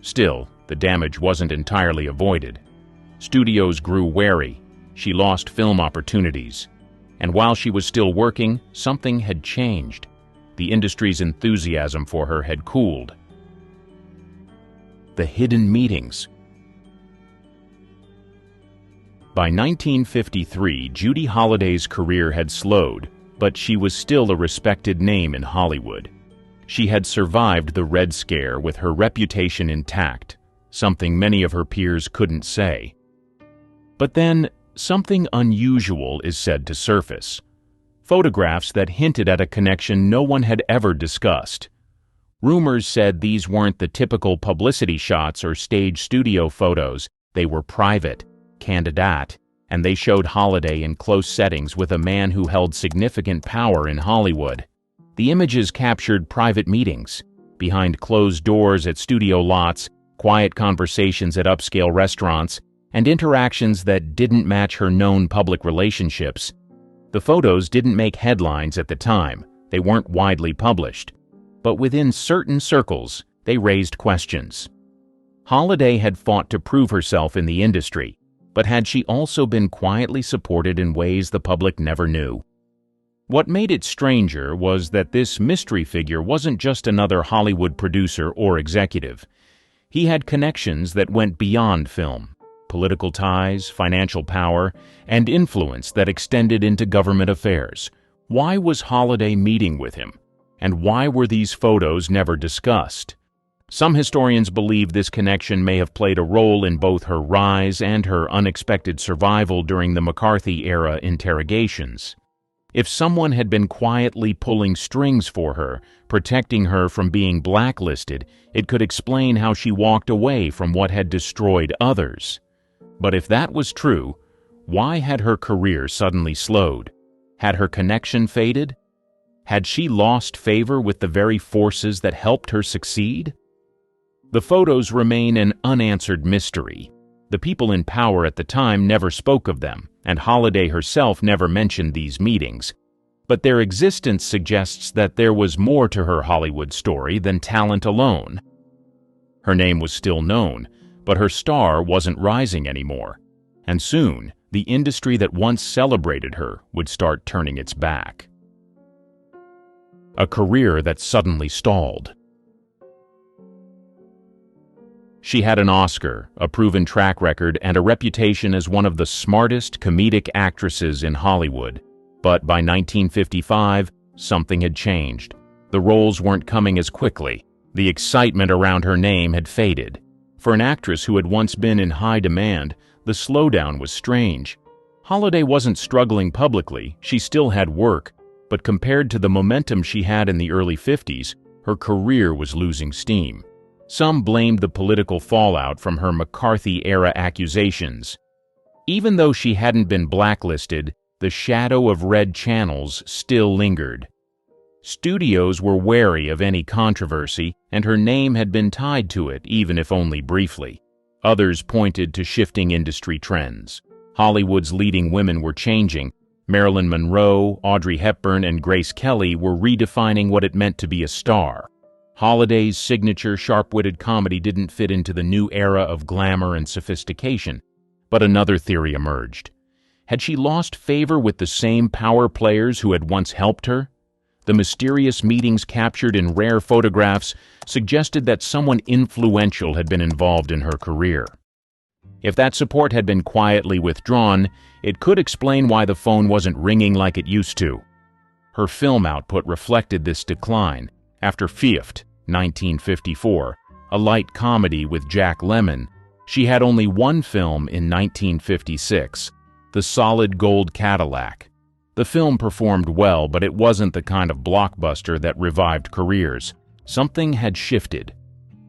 Still, the damage wasn't entirely avoided. Studios grew wary. She lost film opportunities. And while she was still working, something had changed. The industry's enthusiasm for her had cooled. The hidden meetings. By 1953, Judy Holliday's career had slowed, but she was still a respected name in Hollywood. She had survived the Red Scare with her reputation intact, something many of her peers couldn't say. But then, something unusual is said to surface. Photographs that hinted at a connection no one had ever discussed. Rumors said these weren't the typical publicity shots or stage studio photos. They were private, candidate, and they showed Holliday in close settings with a man who held significant power in Hollywood. The images captured private meetings, behind closed doors at studio lots, quiet conversations at upscale restaurants, and interactions that didn't match her known public relationships. The photos didn't make headlines at the time. They weren't widely published. But within certain circles, they raised questions. Holiday had fought to prove herself in the industry, but had she also been quietly supported in ways the public never knew? What made it stranger was that this mystery figure wasn't just another Hollywood producer or executive. He had connections that went beyond film, political ties, financial power, and influence that extended into government affairs. Why was Holiday meeting with him? And why were these photos never discussed? Some historians believe this connection may have played a role in both her rise and her unexpected survival during the McCarthy-era interrogations. If someone had been quietly pulling strings for her, protecting her from being blacklisted, it could explain how she walked away from what had destroyed others. But if that was true, why had her career suddenly slowed? Had her connection faded? Had she lost favor with the very forces that helped her succeed? The photos remain an unanswered mystery. The people in power at the time never spoke of them, and Holiday herself never mentioned these meetings. But their existence suggests that there was more to her Hollywood story than talent alone. Her name was still known, but her star wasn't rising anymore. And soon, the industry that once celebrated her would start turning its back. A career that suddenly stalled. She had an Oscar, a proven track record, and a reputation as one of the smartest comedic actresses in Hollywood. But by 1955, something had changed. The roles weren't coming as quickly. The excitement around her name had faded. For an actress who had once been in high demand, the slowdown was strange. Holiday wasn't struggling publicly, she still had work, but compared to the momentum she had in the early 50s, her career was losing steam. Some blamed the political fallout from her McCarthy-era accusations. Even though she hadn't been blacklisted, the shadow of red channels still lingered. Studios were wary of any controversy, and her name had been tied to it, even if only briefly. Others pointed to shifting industry trends. Hollywood's leading women were changing. Marilyn Monroe, Audrey Hepburn, and Grace Kelly were redefining what it meant to be a star. Holiday's signature sharp-witted comedy didn't fit into the new era of glamour and sophistication. But another theory emerged. Had she lost favor with the same power players who had once helped her? The mysterious meetings captured in rare photographs suggested that someone influential had been involved in her career. If that support had been quietly withdrawn, it could explain why the phone wasn't ringing like it used to. Her film output reflected this decline. After Phillips, 1954, a light comedy with Jack Lemmon, she had only one film in 1956, The Solid Gold Cadillac. The film performed well, but it wasn't the kind of blockbuster that revived careers. Something had shifted.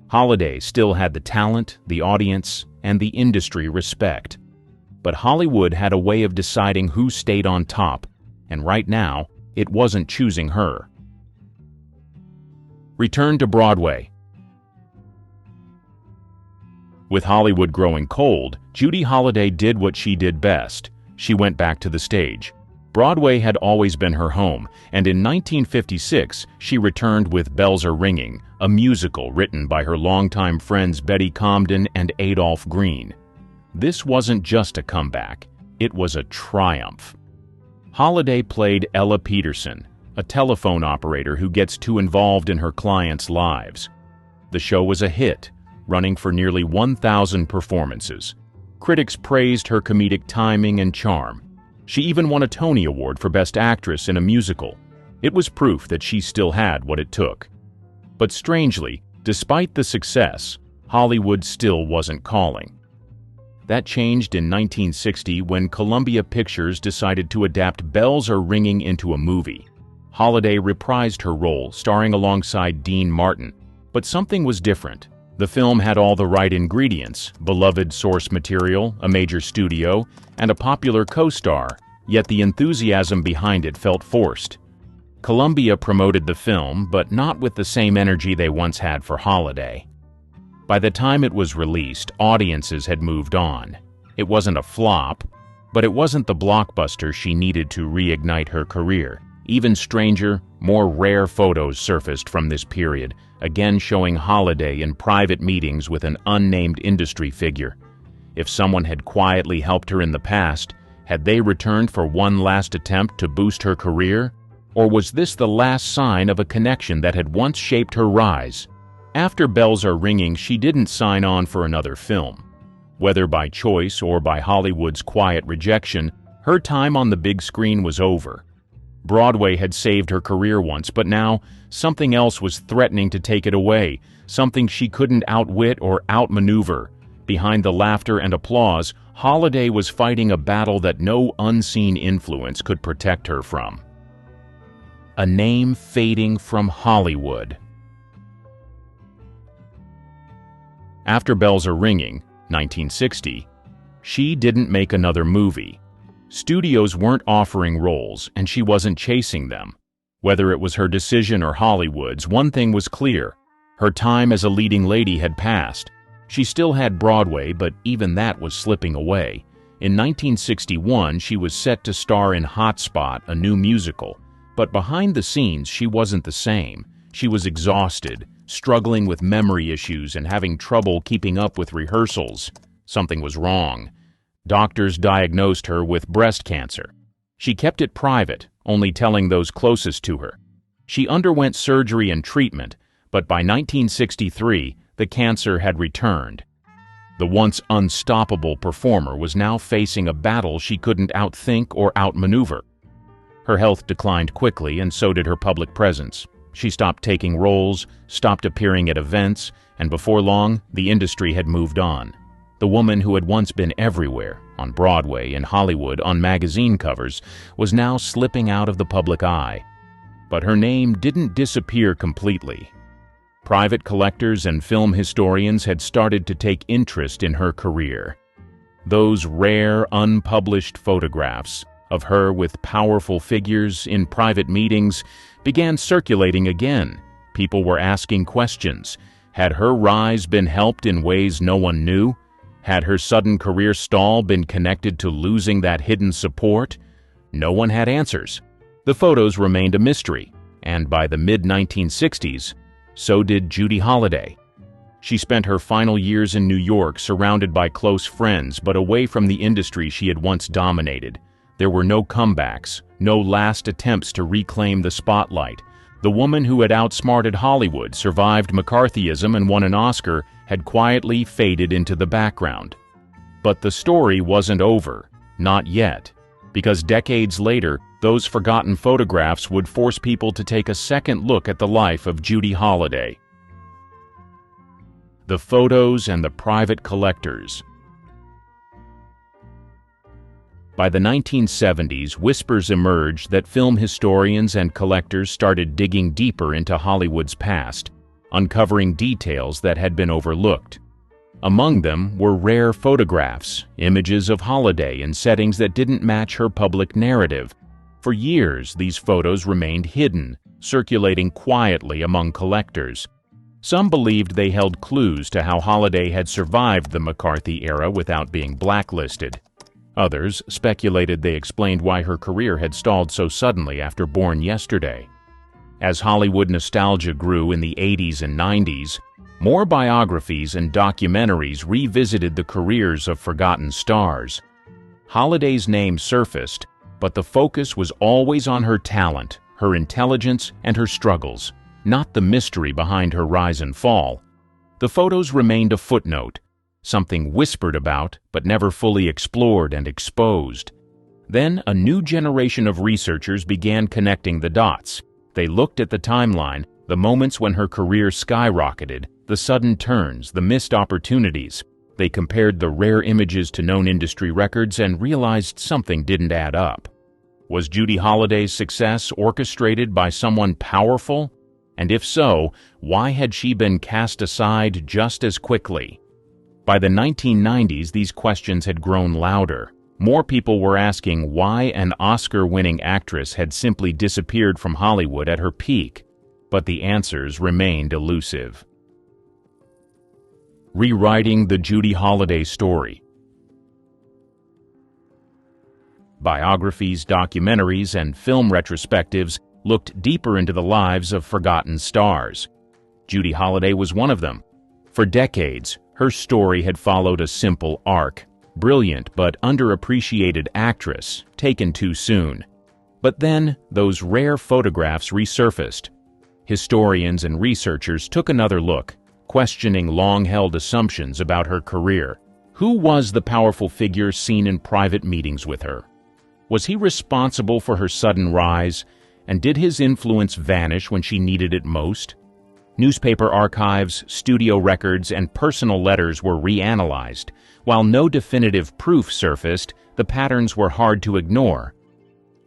Holiday still had the talent, the audience, and the industry respect. But Hollywood had a way of deciding who stayed on top, and right now, it wasn't choosing her. Return to Broadway. With Hollywood growing cold, Judy Holliday did what she did best. She went back to the stage. Broadway had always been her home, and in 1956, she returned with Bells Are Ringing, a musical written by her longtime friends Betty Comden and Adolph Green. This wasn't just a comeback, it was a triumph. Holliday played Ella Peterson, a telephone operator who gets too involved in her clients' lives. The show was a hit, running for nearly 1,000 performances. Critics praised her comedic timing and charm. She even won a Tony Award for Best Actress in a Musical. It was proof that she still had what it took. But strangely, despite the success, Hollywood still wasn't calling. That changed in 1960 when Columbia Pictures decided to adapt Bells Are Ringing into a movie. Holliday reprised her role, starring alongside Dean Martin. But something was different. The film had all the right ingredients: beloved source material, a major studio, and a popular co-star, yet the enthusiasm behind it felt forced. Columbia promoted the film, but not with the same energy they once had for Holliday. By the time it was released, audiences had moved on. It wasn't a flop, but it wasn't the blockbuster she needed to reignite her career. Even stranger, more rare photos surfaced from this period, again showing Holiday in private meetings with an unnamed industry figure. If someone had quietly helped her in the past, had they returned for one last attempt to boost her career? Or was this the last sign of a connection that had once shaped her rise? After Bells Are Ringing, she didn't sign on for another film. Whether by choice or by Hollywood's quiet rejection, her time on the big screen was over. Broadway had saved her career once, but now something else was threatening to take it away, something she couldn't outwit or outmaneuver. Behind the laughter and applause, Holiday was fighting a battle that no unseen influence could protect her from. A name fading from Hollywood. After Bells Are Ringing, 1960, she didn't make another movie. Studios weren't offering roles, and she wasn't chasing them. Whether it was her decision or Hollywood's, one thing was clear. Her time as a leading lady had passed. She still had Broadway, but even that was slipping away. In 1961, she was set to star in Hot Spot, a new musical. But behind the scenes, she wasn't the same. She was exhausted, struggling with memory issues and having trouble keeping up with rehearsals. Something was wrong. Doctors diagnosed her with breast cancer. She kept it private, only telling those closest to her. She underwent surgery and treatment, but by 1963, the cancer had returned. The once unstoppable performer was now facing a battle she couldn't outthink or outmaneuver. Her health declined quickly, and so did her public presence. She stopped taking roles, stopped appearing at events, and before long, the industry had moved on. The woman who had once been everywhere, on Broadway, in Hollywood, on magazine covers, was now slipping out of the public eye. But her name didn't disappear completely. Private collectors and film historians had started to take interest in her career. Those rare, unpublished photographs of her with powerful figures in private meetings began circulating again. People were asking questions. Had her rise been helped in ways no one knew? Had her sudden career stall been connected to losing that hidden support? No one had answers. The photos remained a mystery, and by the mid-1960s, so did Judy Holliday. She spent her final years in New York surrounded by close friends, but away from the industry she had once dominated. There were no comebacks, no last attempts to reclaim the spotlight. The woman who had outsmarted Hollywood, survived McCarthyism, and won an Oscar had quietly faded into the background. But the story wasn't over, not yet, because decades later, those forgotten photographs would force people to take a second look at the life of Judy Holliday. The photos and the private collectors. By the 1970s, whispers emerged that film historians and collectors started digging deeper into Hollywood's past, uncovering details that had been overlooked. Among them were rare photographs, images of Holliday in settings that didn't match her public narrative. For years, these photos remained hidden, circulating quietly among collectors. Some believed they held clues to how Holliday had survived the McCarthy era without being blacklisted. Others speculated they explained why her career had stalled so suddenly after Born Yesterday. As Hollywood nostalgia grew in the 80s and 90s, more biographies and documentaries revisited the careers of forgotten stars. Holliday's name surfaced, but the focus was always on her talent, her intelligence, and her struggles, not the mystery behind her rise and fall. The photos remained a footnote, something whispered about but never fully explored and exposed. Then a new generation of researchers began connecting the dots. They looked at the timeline, the moments when her career skyrocketed, the sudden turns, the missed opportunities. They compared the rare images to known industry records and realized something didn't add up. Was Judy Holliday's success orchestrated by someone powerful? And if so, why had she been cast aside just as quickly? By the 1990s, these questions had grown louder. More people were asking why an Oscar-winning actress had simply disappeared from Hollywood at her peak, but the answers remained elusive. Rewriting the Judy Holliday story. Biographies, documentaries, and film retrospectives looked deeper into the lives of forgotten stars. Judy Holliday was one of them. For decades, her story had followed a simple arc: brilliant but underappreciated actress, taken too soon. But then, those rare photographs resurfaced. Historians and researchers took another look, questioning long-held assumptions about her career. Who was the powerful figure seen in private meetings with her? Was he responsible for her sudden rise, and did his influence vanish when she needed it most? Newspaper archives, studio records, and personal letters were reanalyzed. While no definitive proof surfaced, the patterns were hard to ignore.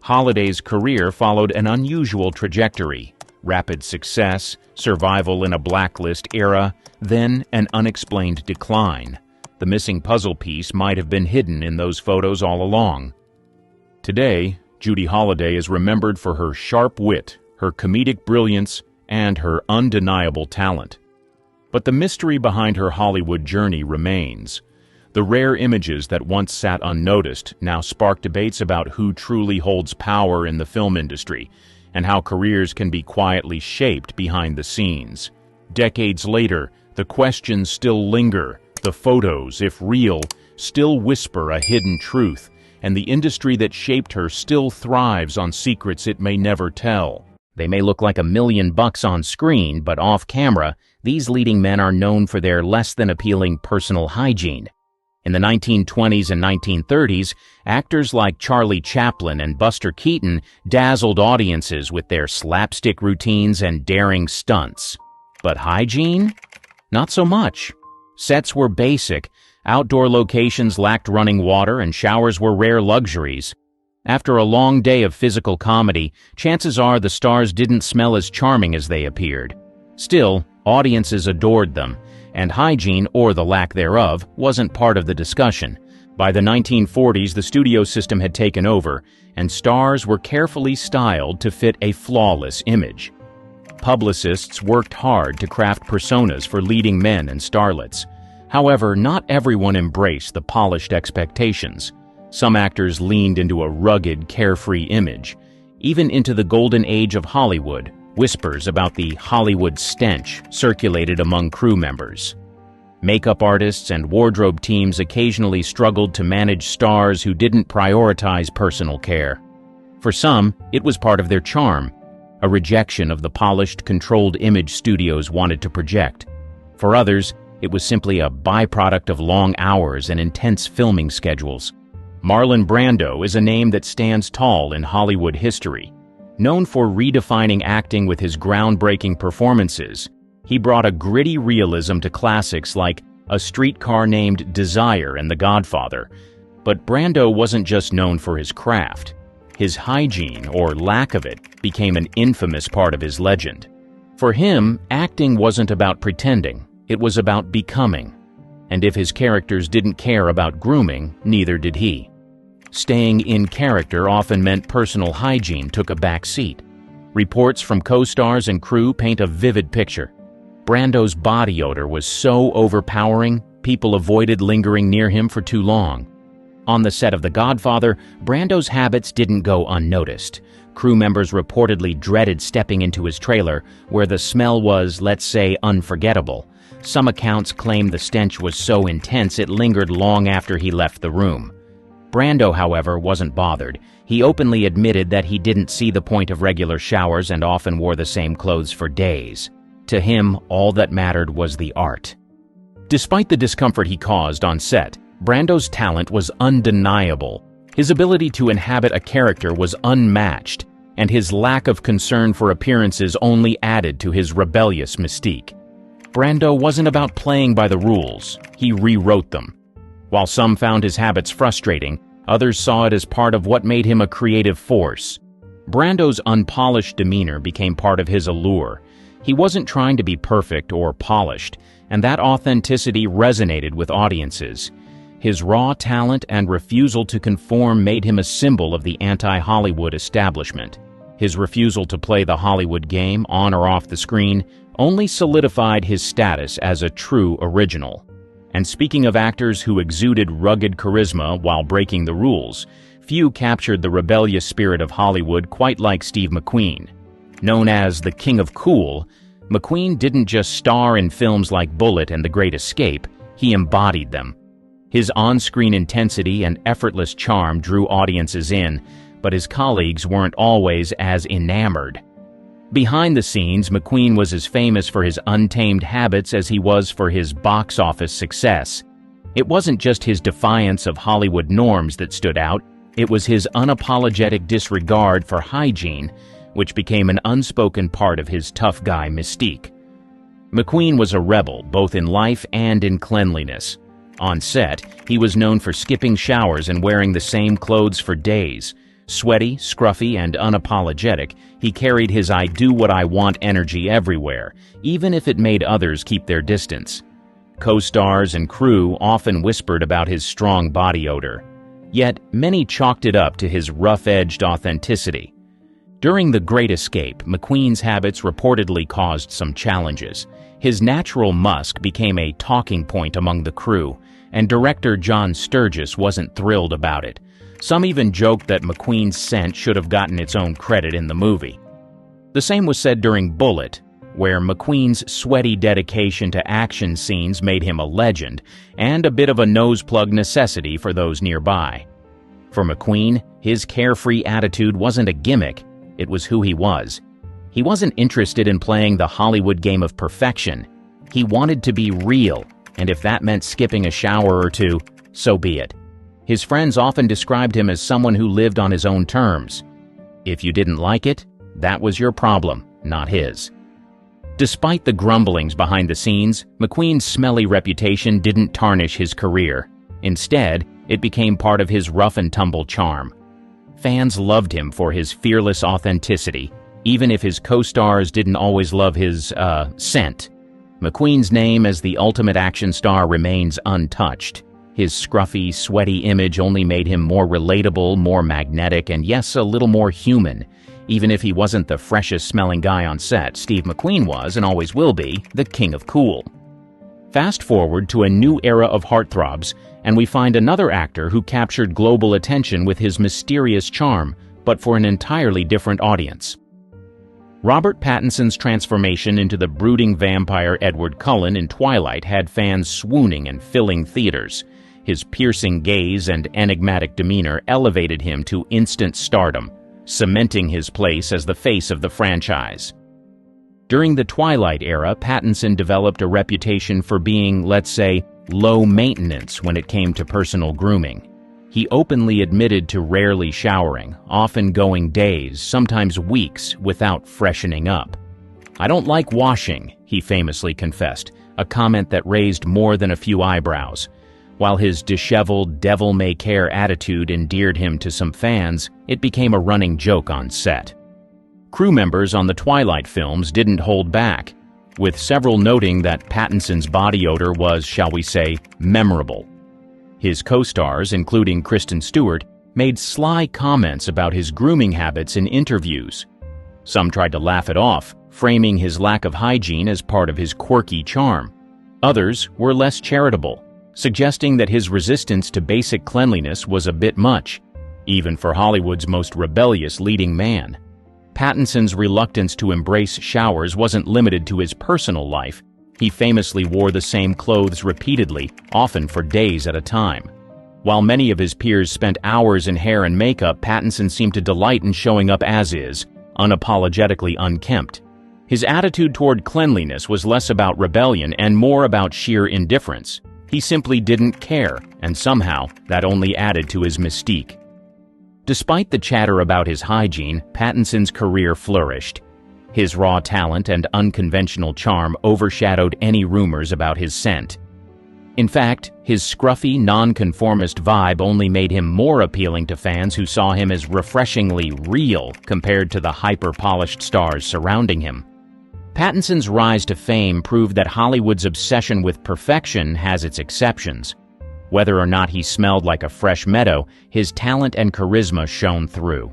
Holliday's career followed an unusual trajectory: rapid success, survival in a blacklist era, then an unexplained decline. The missing puzzle piece might have been hidden in those photos all along. Today, Judy Holliday is remembered for her sharp wit, her comedic brilliance, and her undeniable talent. But the mystery behind her Hollywood journey remains. The rare images that once sat unnoticed now spark debates about who truly holds power in the film industry, and how careers can be quietly shaped behind the scenes. Decades later, the questions still linger. The photos, if real, still whisper a hidden truth, and the industry that shaped her still thrives on secrets it may never tell. They may look like $1 million on screen, but off camera, these leading men are known for their less than appealing personal hygiene. In the 1920s and 1930s, actors like Charlie Chaplin and Buster Keaton dazzled audiences with their slapstick routines and daring stunts. But hygiene? Not so much. Sets were basic, outdoor locations lacked running water, and showers were rare luxuries. After a long day of physical comedy, chances are the stars didn't smell as charming as they appeared. Still, audiences adored them, and hygiene, or the lack thereof, wasn't part of the discussion. By the 1940s, the studio system had taken over, and stars were carefully styled to fit a flawless image. Publicists worked hard to craft personas for leading men and starlets. However, not everyone embraced the polished expectations. Some actors leaned into a rugged, carefree image. Even into the golden age of Hollywood, whispers about the Hollywood stench circulated among crew members. Makeup artists and wardrobe teams occasionally struggled to manage stars who didn't prioritize personal care. For some, it was part of their charm, a rejection of the polished, controlled image studios wanted to project. For others, it was simply a byproduct of long hours and intense filming schedules. Marlon Brando is a name that stands tall in Hollywood history. Known for redefining acting with his groundbreaking performances, he brought a gritty realism to classics like A Streetcar Named Desire and The Godfather. But Brando wasn't just known for his craft. His hygiene, or lack of it, became an infamous part of his legend. For him, acting wasn't about pretending, it was about becoming. And if his characters didn't care about grooming, neither did he. Staying in character often meant personal hygiene took a back seat. Reports from co-stars and crew paint a vivid picture. Brando's body odor was so overpowering, people avoided lingering near him for too long. On the set of The Godfather, Brando's habits didn't go unnoticed. Crew members reportedly dreaded stepping into his trailer, where the smell was, let's say, unforgettable. Some accounts claim the stench was so intense it lingered long after he left the room. Brando, however, wasn't bothered. He openly admitted that he didn't see the point of regular showers and often wore the same clothes for days. To him, all that mattered was the art. Despite the discomfort he caused on set, Brando's talent was undeniable. His ability to inhabit a character was unmatched, and his lack of concern for appearances only added to his rebellious mystique. Brando wasn't about playing by the rules, he rewrote them. While some found his habits frustrating, others saw it as part of what made him a creative force. Brando's unpolished demeanor became part of his allure. He wasn't trying to be perfect or polished, and that authenticity resonated with audiences. His raw talent and refusal to conform made him a symbol of the anti-Hollywood establishment. His refusal to play the Hollywood game, on or off the screen, only solidified his status as a true original. And speaking of actors who exuded rugged charisma while breaking the rules, Few captured the rebellious spirit of Hollywood quite like Steve McQueen. Known as the King of Cool, McQueen didn't just star in films like Bullitt and The Great Escape, he embodied them. His on-screen intensity and effortless charm drew audiences in, but his colleagues weren't always as enamored. Behind the scenes, McQueen was as famous for his untamed habits as he was for his box office success. It wasn't just his defiance of Hollywood norms that stood out, it was his unapologetic disregard for hygiene, which became an unspoken part of his tough guy mystique. McQueen was a rebel, both in life and in cleanliness. On set, he was known for skipping showers and wearing the same clothes for days. Sweaty, scruffy, and unapologetic, he carried his I do what I want energy everywhere, even if it made others keep their distance. Co-stars and crew often whispered about his strong body odor. Yet, many chalked it up to his rough-edged authenticity. During The Great Escape, McQueen's habits reportedly caused some challenges. His natural musk became a talking point among the crew, and director John Sturges wasn't thrilled about it. Some even joked that McQueen's scent should have gotten its own credit in the movie. The same was said during Bullitt, where McQueen's sweaty dedication to action scenes made him a legend, and a bit of a nose-plug necessity for those nearby. For McQueen, his carefree attitude wasn't a gimmick, it was who he was. He wasn't interested in playing the Hollywood game of perfection. He wanted to be real, and if that meant skipping a shower or two, so be it. His friends often described him as someone who lived on his own terms. If you didn't like it, that was your problem, not his. Despite the grumblings behind the scenes, McQueen's smelly reputation didn't tarnish his career. Instead, it became part of his rough-and-tumble charm. Fans loved him for his fearless authenticity, even if his co-stars didn't always love his, scent. McQueen's name as the ultimate action star remains untouched. His scruffy, sweaty image only made him more relatable, more magnetic, and yes, a little more human. Even if he wasn't the freshest-smelling guy on set, Steve McQueen was, and always will be, the king of cool. Fast forward to a new era of heartthrobs, and we find another actor who captured global attention with his mysterious charm, but for an entirely different audience. Robert Pattinson's transformation into the brooding vampire Edward Cullen in Twilight had fans swooning and filling theaters. His piercing gaze and enigmatic demeanor elevated him to instant stardom, cementing his place as the face of the franchise. During the Twilight era, Pattinson developed a reputation for being, let's say, low maintenance when it came to personal grooming. He openly admitted to rarely showering, often going days, sometimes weeks, without freshening up. "I don't like washing," he famously confessed, a comment that raised more than a few eyebrows. While his disheveled, devil-may-care attitude endeared him to some fans, it became a running joke on set. Crew members on the Twilight films didn't hold back, with several noting that Pattinson's body odor was, shall we say, memorable. His co-stars, including Kristen Stewart, made sly comments about his grooming habits in interviews. Some tried to laugh it off, framing his lack of hygiene as part of his quirky charm. Others were less charitable, suggesting that his resistance to basic cleanliness was a bit much, even for Hollywood's most rebellious leading man. Pattinson's reluctance to embrace showers wasn't limited to his personal life. He famously wore the same clothes repeatedly, often for days at a time. While many of his peers spent hours in hair and makeup, Pattinson seemed to delight in showing up as is, unapologetically unkempt. His attitude toward cleanliness was less about rebellion and more about sheer indifference. He simply didn't care, and somehow that only added to his mystique. Despite the chatter about his hygiene, Pattinson's career flourished. His raw talent and unconventional charm overshadowed any rumors about his scent. In fact, his scruffy, nonconformist vibe only made him more appealing to fans who saw him as refreshingly real compared to the hyper-polished stars surrounding him. Pattinson's rise to fame proved that Hollywood's obsession with perfection has its exceptions. Whether or not he smelled like a fresh meadow, his talent and charisma shone through.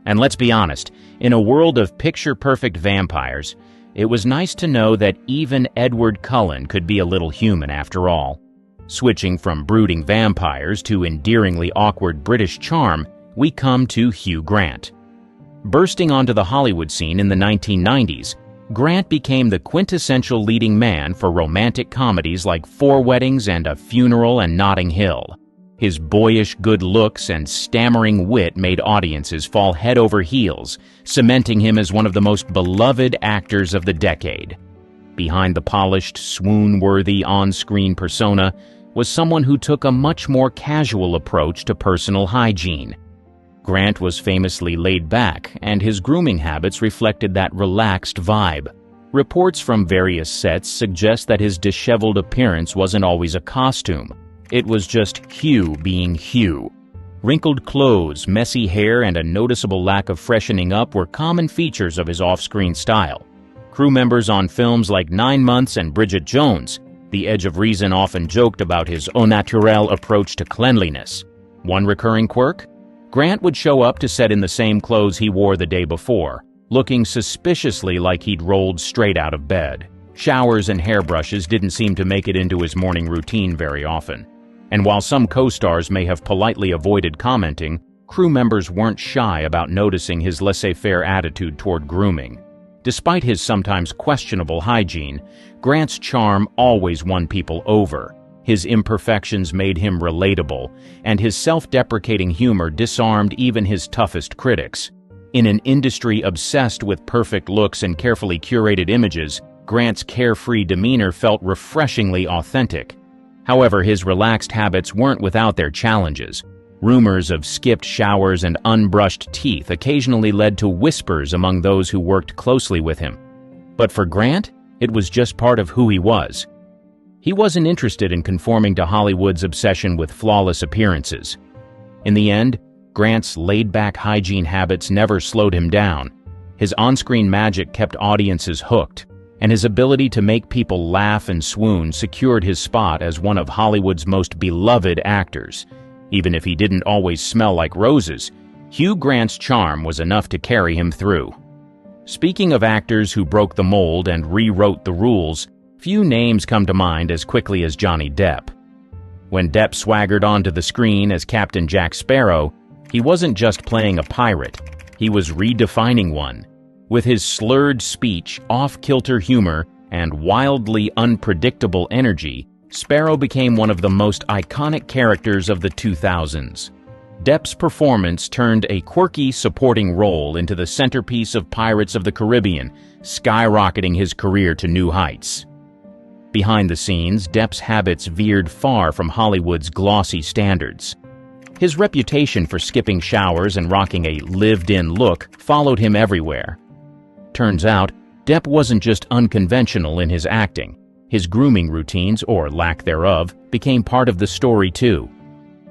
And let's be honest, in a world of picture-perfect vampires, it was nice to know that even Edward Cullen could be a little human after all. Switching from brooding vampires to endearingly awkward British charm, we come to Hugh Grant. Bursting onto the Hollywood scene in the 1990s, Grant became the quintessential leading man for romantic comedies like Four Weddings and A Funeral and Notting Hill. His boyish good looks and stammering wit made audiences fall head over heels, cementing him as one of the most beloved actors of the decade. Behind the polished, swoon-worthy on-screen persona was someone who took a much more casual approach to personal hygiene. Grant was famously laid back, and his grooming habits reflected that relaxed vibe. Reports from various sets suggest that his disheveled appearance wasn't always a costume. It was just Hugh being Hugh. Wrinkled clothes, messy hair, and a noticeable lack of freshening up were common features of his off-screen style. Crew members on films like 9 Months and Bridget Jones, The Edge of Reason often joked about his au naturel approach to cleanliness. One recurring quirk? Grant would show up to set in the same clothes he wore the day before, looking suspiciously like he'd rolled straight out of bed. Showers and hairbrushes didn't seem to make it into his morning routine very often. And while some co-stars may have politely avoided commenting, crew members weren't shy about noticing his laissez-faire attitude toward grooming. Despite his sometimes questionable hygiene, Grant's charm always won people over. His imperfections made him relatable, and his self-deprecating humor disarmed even his toughest critics. In an industry obsessed with perfect looks and carefully curated images, Grant's carefree demeanor felt refreshingly authentic. However, his relaxed habits weren't without their challenges. Rumors of skipped showers and unbrushed teeth occasionally led to whispers among those who worked closely with him. But for Grant, it was just part of who he was. He wasn't interested in conforming to Hollywood's obsession with flawless appearances. In the end, Grant's laid-back hygiene habits never slowed him down. His on-screen magic kept audiences hooked, and his ability to make people laugh and swoon secured his spot as one of Hollywood's most beloved actors. Even if he didn't always smell like roses, Hugh Grant's charm was enough to carry him through. Speaking of actors who broke the mold and rewrote the rules, few names come to mind as quickly as Johnny Depp. When Depp swaggered onto the screen as Captain Jack Sparrow, he wasn't just playing a pirate, he was redefining one. With his slurred speech, off-kilter humor, and wildly unpredictable energy, Sparrow became one of the most iconic characters of the 2000s. Depp's performance turned a quirky supporting role into the centerpiece of Pirates of the Caribbean, skyrocketing his career to new heights. Behind the scenes, Depp's habits veered far from Hollywood's glossy standards. His reputation for skipping showers and rocking a lived-in look followed him everywhere. Turns out, Depp wasn't just unconventional in his acting. His grooming routines, or lack thereof, became part of the story too.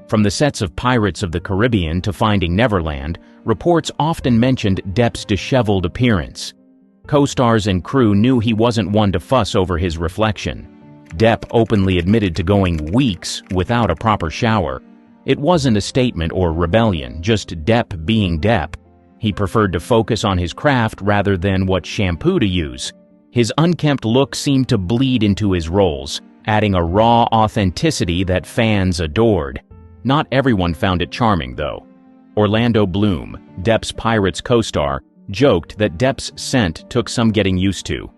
From the sets of Pirates of the Caribbean to Finding Neverland, reports often mentioned Depp's disheveled appearance. Co-stars and crew knew he wasn't one to fuss over his reflection. Depp openly admitted to going weeks without a proper shower. It wasn't a statement or rebellion, just Depp being Depp. He preferred to focus on his craft rather than what shampoo to use. His unkempt look seemed to bleed into his roles, adding a raw authenticity that fans adored. Not everyone found it charming, though. Orlando Bloom, Depp's Pirates co-star, joked that Depp's scent took some getting used to.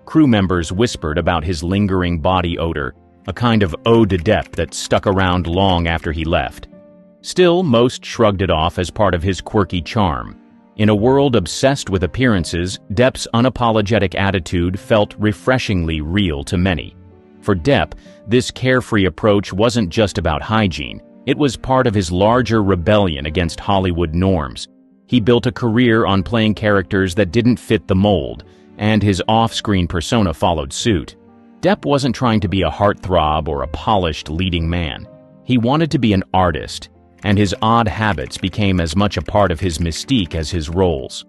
Crew members whispered about his lingering body odor, a kind of ode to Depp that stuck around long after he left. Still, most shrugged it off as part of his quirky charm. In a world obsessed with appearances, Depp's unapologetic attitude felt refreshingly real to many. For Depp, this carefree approach wasn't just about hygiene. It was part of his larger rebellion against Hollywood norms. He built a career on playing characters that didn't fit the mold, and his off-screen persona followed suit. Depp wasn't trying to be a heartthrob or a polished leading man. He wanted to be an artist, and his odd habits became as much a part of his mystique as his roles.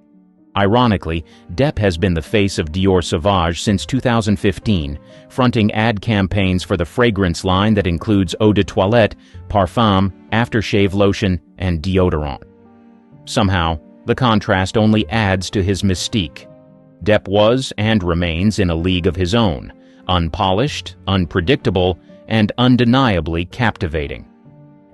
Ironically, Depp has been the face of Dior Sauvage since 2015, fronting ad campaigns for the fragrance line that includes eau de toilette, parfum, aftershave lotion, and deodorant. Somehow, the contrast only adds to his mystique. Depp was and remains in a league of his own, unpolished, unpredictable, and undeniably captivating.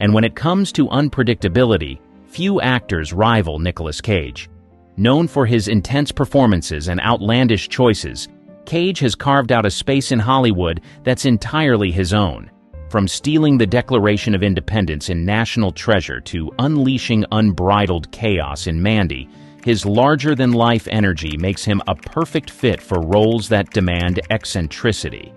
And when it comes to unpredictability, few actors rival Nicolas Cage. Known for his intense performances and outlandish choices, Cage has carved out a space in Hollywood that's entirely his own. From stealing the Declaration of Independence in National Treasure to unleashing unbridled chaos in Mandy, his larger-than-life energy makes him a perfect fit for roles that demand eccentricity.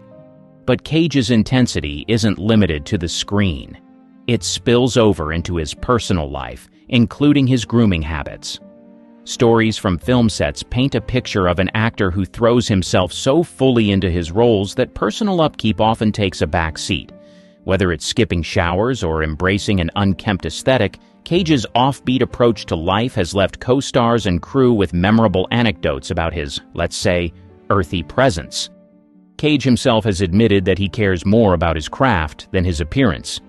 But Cage's intensity isn't limited to the screen. It spills over into his personal life, including his grooming habits. Stories from film sets paint a picture of an actor who throws himself so fully into his roles that personal upkeep often takes a back seat. Whether it's skipping showers or embracing an unkempt aesthetic, Cage's offbeat approach to life has left co-stars and crew with memorable anecdotes about his, let's say, earthy presence. Cage himself has admitted that he cares more about his craft than his appearance.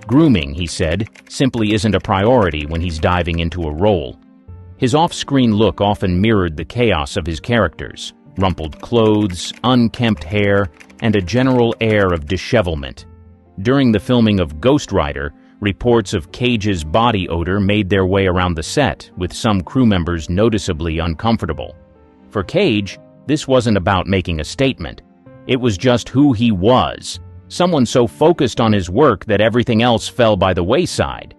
Grooming, he said, simply isn't a priority when he's diving into a role. His off-screen look often mirrored the chaos of his characters: rumpled clothes, unkempt hair, and a general air of dishevelment. During the filming of Ghost Rider, reports of Cage's body odor made their way around the set, with some crew members noticeably uncomfortable. For Cage, this wasn't about making a statement. It was just who he was, someone so focused on his work that everything else fell by the wayside.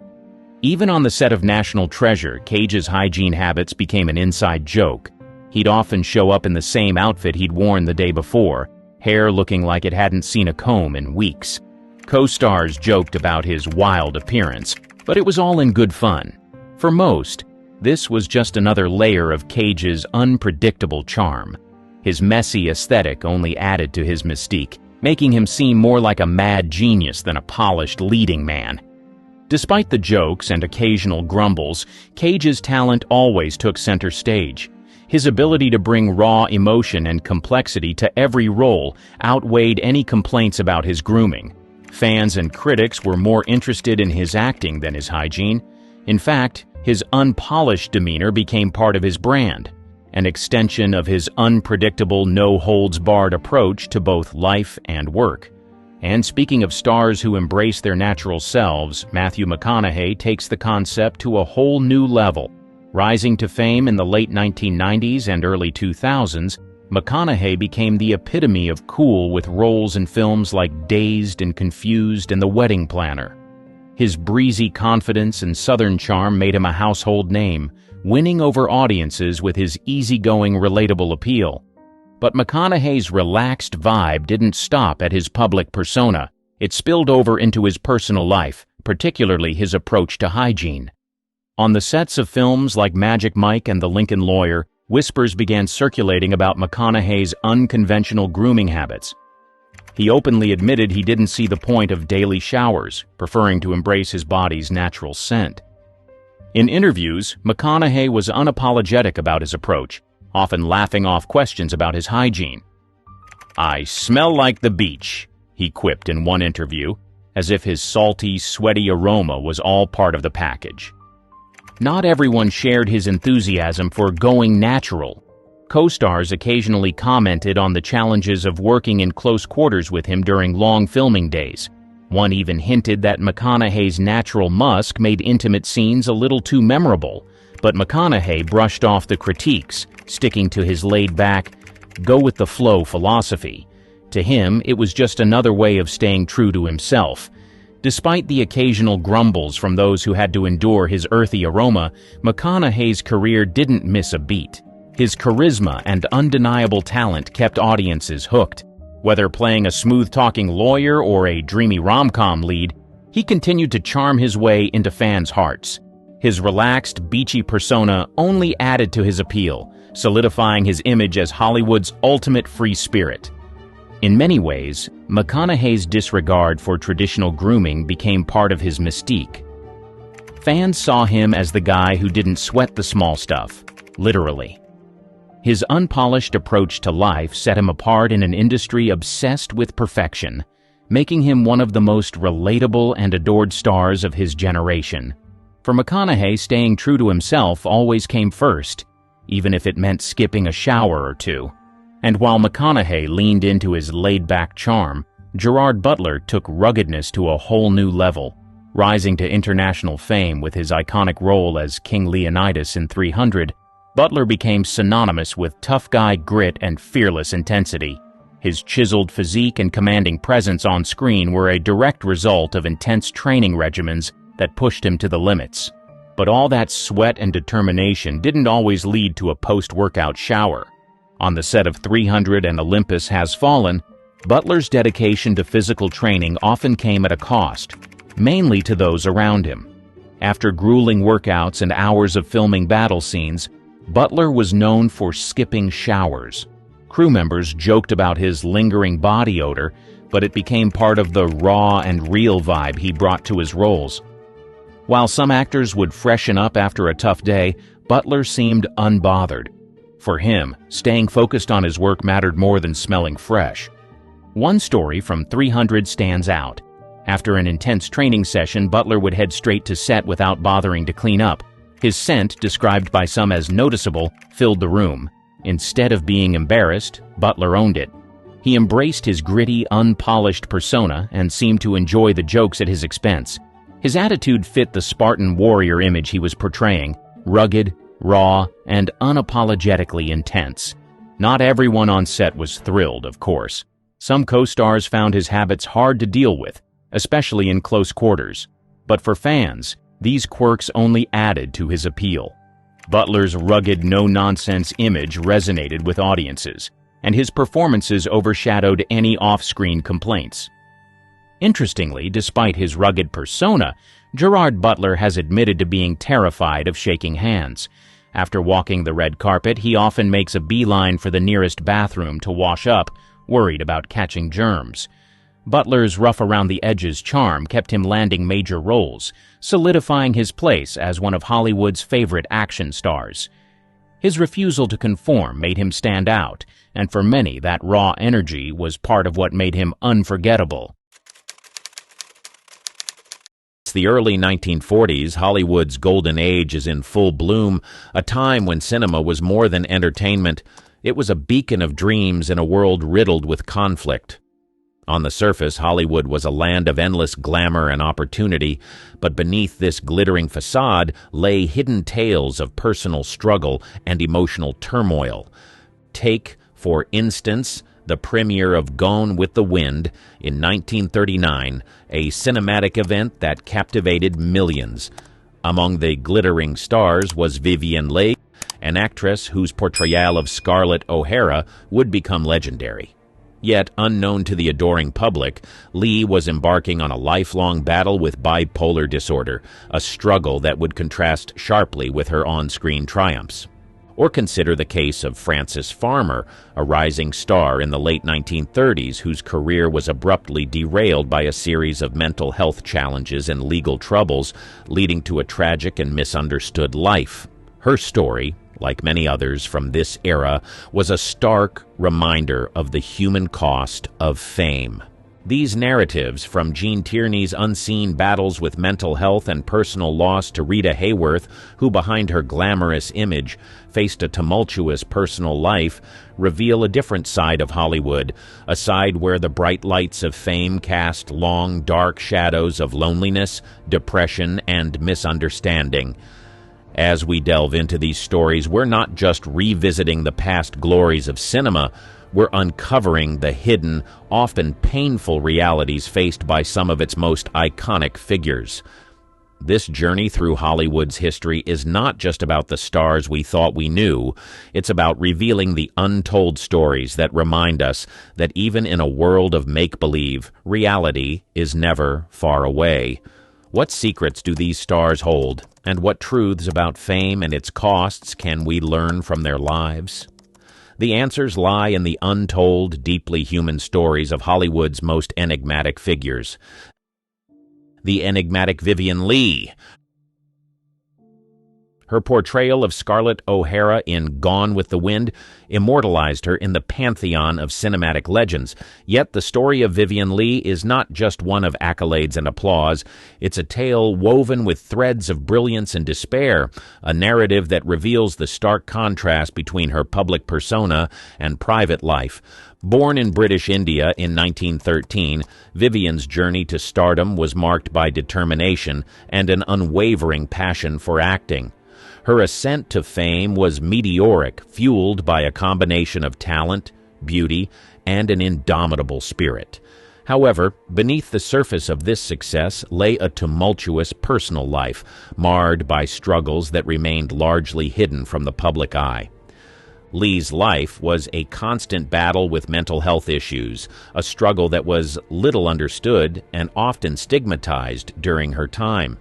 Even on the set of National Treasure, Cage's hygiene habits became an inside joke. He'd often show up in the same outfit he'd worn the day before, hair looking like it hadn't seen a comb in weeks. Co-stars joked about his wild appearance, but it was all in good fun. For most, this was just another layer of Cage's unpredictable charm. His messy aesthetic only added to his mystique, making him seem more like a mad genius than a polished leading man. Despite the jokes and occasional grumbles, Cage's talent always took center stage. His ability to bring raw emotion and complexity to every role outweighed any complaints about his grooming. Fans and critics were more interested in his acting than his hygiene. In fact, his unpolished demeanor became part of his brand, an extension of his unpredictable, no-holds-barred approach to both life and work. And speaking of stars who embrace their natural selves, Matthew McConaughey takes the concept to a whole new level. Rising to fame in the late 1990s and early 2000s, McConaughey became the epitome of cool with roles in films like Dazed and Confused and The Wedding Planner. His breezy confidence and southern charm made him a household name, winning over audiences with his easygoing, relatable appeal. But McConaughey's relaxed vibe didn't stop at his public persona. It spilled over into his personal life, particularly his approach to hygiene. On the sets of films like Magic Mike and The Lincoln Lawyer, whispers began circulating about McConaughey's unconventional grooming habits. He openly admitted he didn't see the point of daily showers, preferring to embrace his body's natural scent. In interviews, McConaughey was unapologetic about his approach, often laughing off questions about his hygiene. "I smell like the beach," he quipped in one interview, as if his salty, sweaty aroma was all part of the package. Not everyone shared his enthusiasm for going natural. Co-stars occasionally commented on the challenges of working in close quarters with him during long filming days. One even hinted that McConaughey's natural musk made intimate scenes a little too memorable, but McConaughey brushed off the critiques, sticking to his laid-back, go-with-the-flow philosophy. To him, it was just another way of staying true to himself. Despite the occasional grumbles from those who had to endure his earthy aroma, McConaughey's career didn't miss a beat. His charisma and undeniable talent kept audiences hooked. Whether playing a smooth-talking lawyer or a dreamy rom-com lead, he continued to charm his way into fans' hearts. His relaxed, beachy persona only added to his appeal, solidifying his image as Hollywood's ultimate free spirit. In many ways, McConaughey's disregard for traditional grooming became part of his mystique. Fans saw him as the guy who didn't sweat the small stuff, literally. His unpolished approach to life set him apart in an industry obsessed with perfection, making him one of the most relatable and adored stars of his generation. For McConaughey, staying true to himself always came first, even if it meant skipping a shower or two. And while McConaughey leaned into his laid-back charm, Gerard Butler took ruggedness to a whole new level. Rising to international fame with his iconic role as King Leonidas in 300, Butler became synonymous with tough guy grit and fearless intensity. His chiseled physique and commanding presence on screen were a direct result of intense training regimens that pushed him to the limits. But all that sweat and determination didn't always lead to a post-workout shower. On the set of 300 and Olympus Has Fallen, Butler's dedication to physical training often came at a cost, mainly to those around him. After grueling workouts and hours of filming battle scenes, Butler was known for skipping showers. Crew members joked about his lingering body odor, but it became part of the raw and real vibe he brought to his roles. While some actors would freshen up after a tough day, Butler seemed unbothered. For him, staying focused on his work mattered more than smelling fresh. One story from 300 stands out. After an intense training session, Butler would head straight to set without bothering to clean up. His scent, described by some as noticeable, filled the room. Instead of being embarrassed, Butler owned it. He embraced his gritty, unpolished persona and seemed to enjoy the jokes at his expense. His attitude fit the Spartan warrior image he was portraying, rugged, raw, and unapologetically intense. Not everyone on set was thrilled, of course. Some co-stars found his habits hard to deal with, especially in close quarters. But for fans, these quirks only added to his appeal. Butler's rugged, no-nonsense image resonated with audiences, and his performances overshadowed any off-screen complaints. Interestingly, despite his rugged persona, Gerard Butler has admitted to being terrified of shaking hands. After walking the red carpet, he often makes a beeline for the nearest bathroom to wash up, worried about catching germs. Butler's rough-around-the-edges charm kept him landing major roles, solidifying his place as one of Hollywood's favorite action stars. His refusal to conform made him stand out, and for many that raw energy was part of what made him unforgettable. The early 1940s, Hollywood's golden age is in full bloom, a time when cinema was more than entertainment. It was a beacon of dreams in a world riddled with conflict. On the surface, Hollywood was a land of endless glamour and opportunity, but beneath this glittering facade lay hidden tales of personal struggle and emotional turmoil. Take, for instance, the premiere of Gone with the Wind in 1939, a cinematic event that captivated millions. Among the glittering stars was Vivien Leigh, an actress whose portrayal of Scarlett O'Hara would become legendary. Yet, unknown to the adoring public, Leigh was embarking on a lifelong battle with bipolar disorder, a struggle that would contrast sharply with her on-screen triumphs. Or consider the case of Frances Farmer, a rising star in the late 1930s whose career was abruptly derailed by a series of mental health challenges and legal troubles, leading to a tragic and misunderstood life. Her story, like many others from this era, was a stark reminder of the human cost of fame. These narratives, from Gene Tierney's unseen battles with mental health and personal loss to Rita Hayworth, who behind her glamorous image faced a tumultuous personal life, reveal a different side of Hollywood, a side where the bright lights of fame cast long, dark shadows of loneliness, depression, and misunderstanding. As we delve into these stories, we're not just revisiting the past glories of cinema, we're uncovering the hidden, often painful realities faced by some of its most iconic figures. This journey through Hollywood's history is not just about the stars we thought we knew, it's about revealing the untold stories that remind us that even in a world of make-believe, reality is never far away. What secrets do these stars hold, and what truths about fame and its costs can we learn from their lives? The answers lie in the untold, deeply human stories of Hollywood's most enigmatic figures. The enigmatic Vivien Leigh, Her portrayal of Scarlett O'Hara in Gone with the Wind immortalized her in the pantheon of cinematic legends. Yet the story of Vivien Leigh is not just one of accolades and applause. It's a tale woven with threads of brilliance and despair, a narrative that reveals the stark contrast between her public persona and private life. Born in British India in 1913, Vivien's journey to stardom was marked by determination and an unwavering passion for acting. Her ascent to fame was meteoric, fueled by a combination of talent, beauty, and an indomitable spirit. However, beneath the surface of this success lay a tumultuous personal life, marred by struggles that remained largely hidden from the public eye. Leigh's life was a constant battle with mental health issues, a struggle that was little understood and often stigmatized during her time.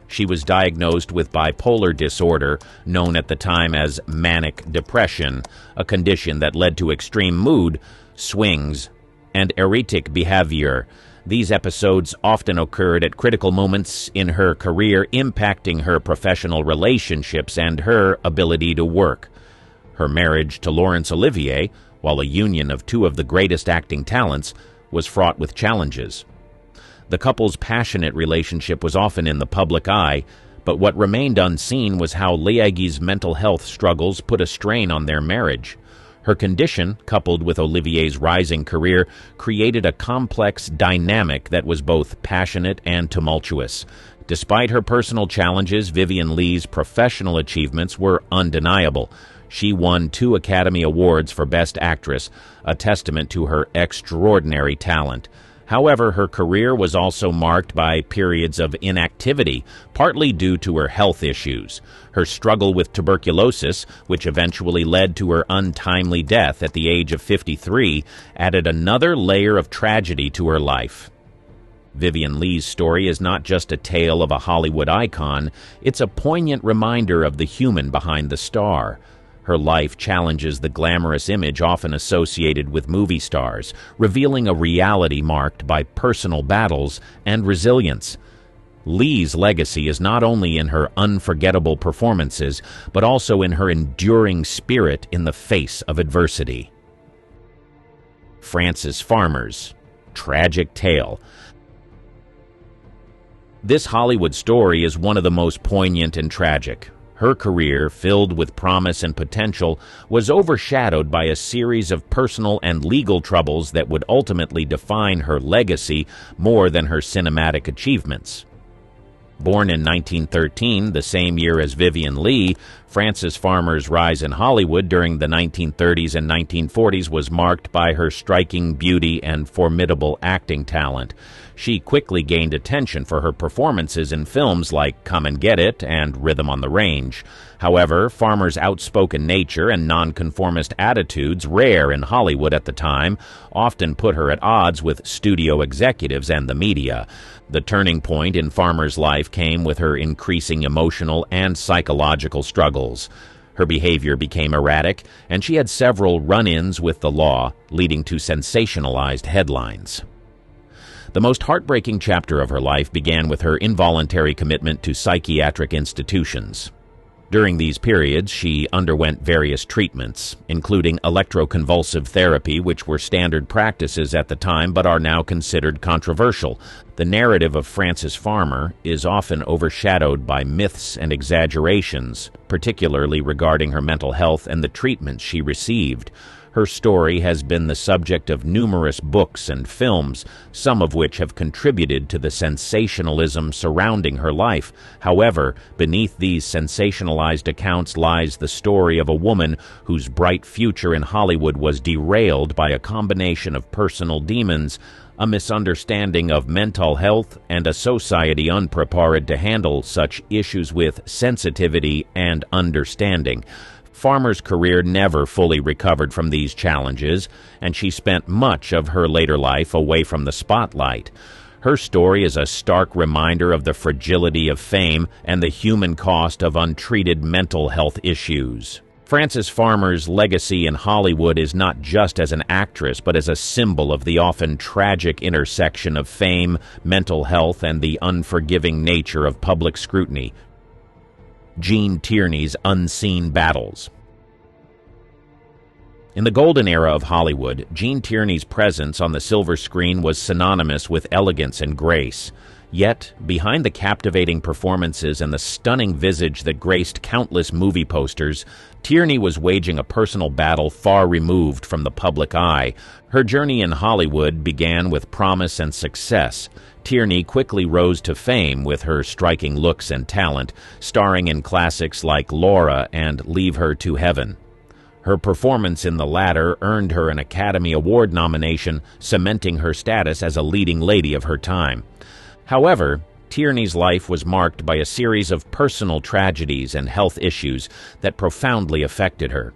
She was diagnosed with bipolar disorder, known at the time as manic depression, a condition that led to extreme mood swings and erratic behavior. These episodes often occurred at critical moments in her career, impacting her professional relationships and her ability to work. Her marriage to Laurence Olivier, while a union of two of the greatest acting talents, was fraught with challenges. The couple's passionate relationship was often in the public eye, but what remained unseen was how Léagui's mental health struggles put a strain on their marriage. Her condition, coupled with Olivier's rising career, created a complex dynamic that was both passionate and tumultuous. Despite her personal challenges, Vivien Leigh's professional achievements were undeniable. She won 2 Academy Awards for Best Actress, a testament to her extraordinary talent. However, her career was also marked by periods of inactivity, partly due to her health issues. Her struggle with tuberculosis, which eventually led to her untimely death at the age of 53, added another layer of tragedy to her life. Vivien Leigh's story is not just a tale of a Hollywood icon, it's a poignant reminder of the human behind the star. Her life challenges the glamorous image often associated with movie stars, revealing a reality marked by personal battles and resilience. Leigh's legacy is not only in her unforgettable performances, but also in her enduring spirit in the face of adversity. Frances Farmer's tragic tale. This Hollywood story is one of the most poignant and tragic. Her career, filled with promise and potential, was overshadowed by a series of personal and legal troubles that would ultimately define her legacy more than her cinematic achievements. Born in 1913, the same year as Vivien Leigh, Frances Farmer's rise in Hollywood during the 1930s and 1940s was marked by her striking beauty and formidable acting talent. She quickly gained attention for her performances in films like Come and Get It and Rhythm on the Range. However, Farmer's outspoken nature and nonconformist attitudes, rare in Hollywood at the time, often put her at odds with studio executives and the media. The turning point in Farmer's life came with her increasing emotional and psychological struggles. Her behavior became erratic, and she had several run-ins with the law, leading to sensationalized headlines. The most heartbreaking chapter of her life began with her involuntary commitment to psychiatric institutions. During these periods, she underwent various treatments, including electroconvulsive therapy, which were standard practices at the time but are now considered controversial. The narrative of Frances Farmer is often overshadowed by myths and exaggerations, particularly regarding her mental health and the treatments she received. Her story has been the subject of numerous books and films, some of which have contributed to the sensationalism surrounding her life. However, beneath these sensationalized accounts lies the story of a woman whose bright future in Hollywood was derailed by a combination of personal demons, a misunderstanding of mental health, and a society unprepared to handle such issues with sensitivity and understanding. Farmer's career never fully recovered from these challenges, and she spent much of her later life away from the spotlight. Her story is a stark reminder of the fragility of fame and the human cost of untreated mental health issues. Frances Farmer's legacy in Hollywood is not just as an actress, but as a symbol of the often tragic intersection of fame, mental health, and the unforgiving nature of public scrutiny. Gene Tierney's unseen battles. In the golden era of Hollywood, Gene Tierney's presence on the silver screen was synonymous with elegance and grace. Yet, behind the captivating performances and the stunning visage that graced countless movie posters, Tierney was waging a personal battle far removed from the public eye. Her journey in Hollywood began with promise and success. Tierney quickly rose to fame with her striking looks and talent, starring in classics like Laura and Leave Her to Heaven. Her performance in the latter earned her an Academy Award nomination, cementing her status as a leading lady of her time. However, Tierney's life was marked by a series of personal tragedies and health issues that profoundly affected her.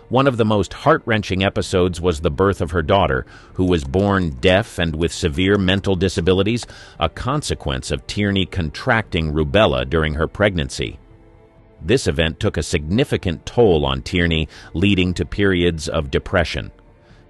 One of the most heart-wrenching episodes was the birth of her daughter, who was born deaf and with severe mental disabilities, a consequence of Tierney contracting rubella during her pregnancy. This event took a significant toll on Tierney, leading to periods of depression.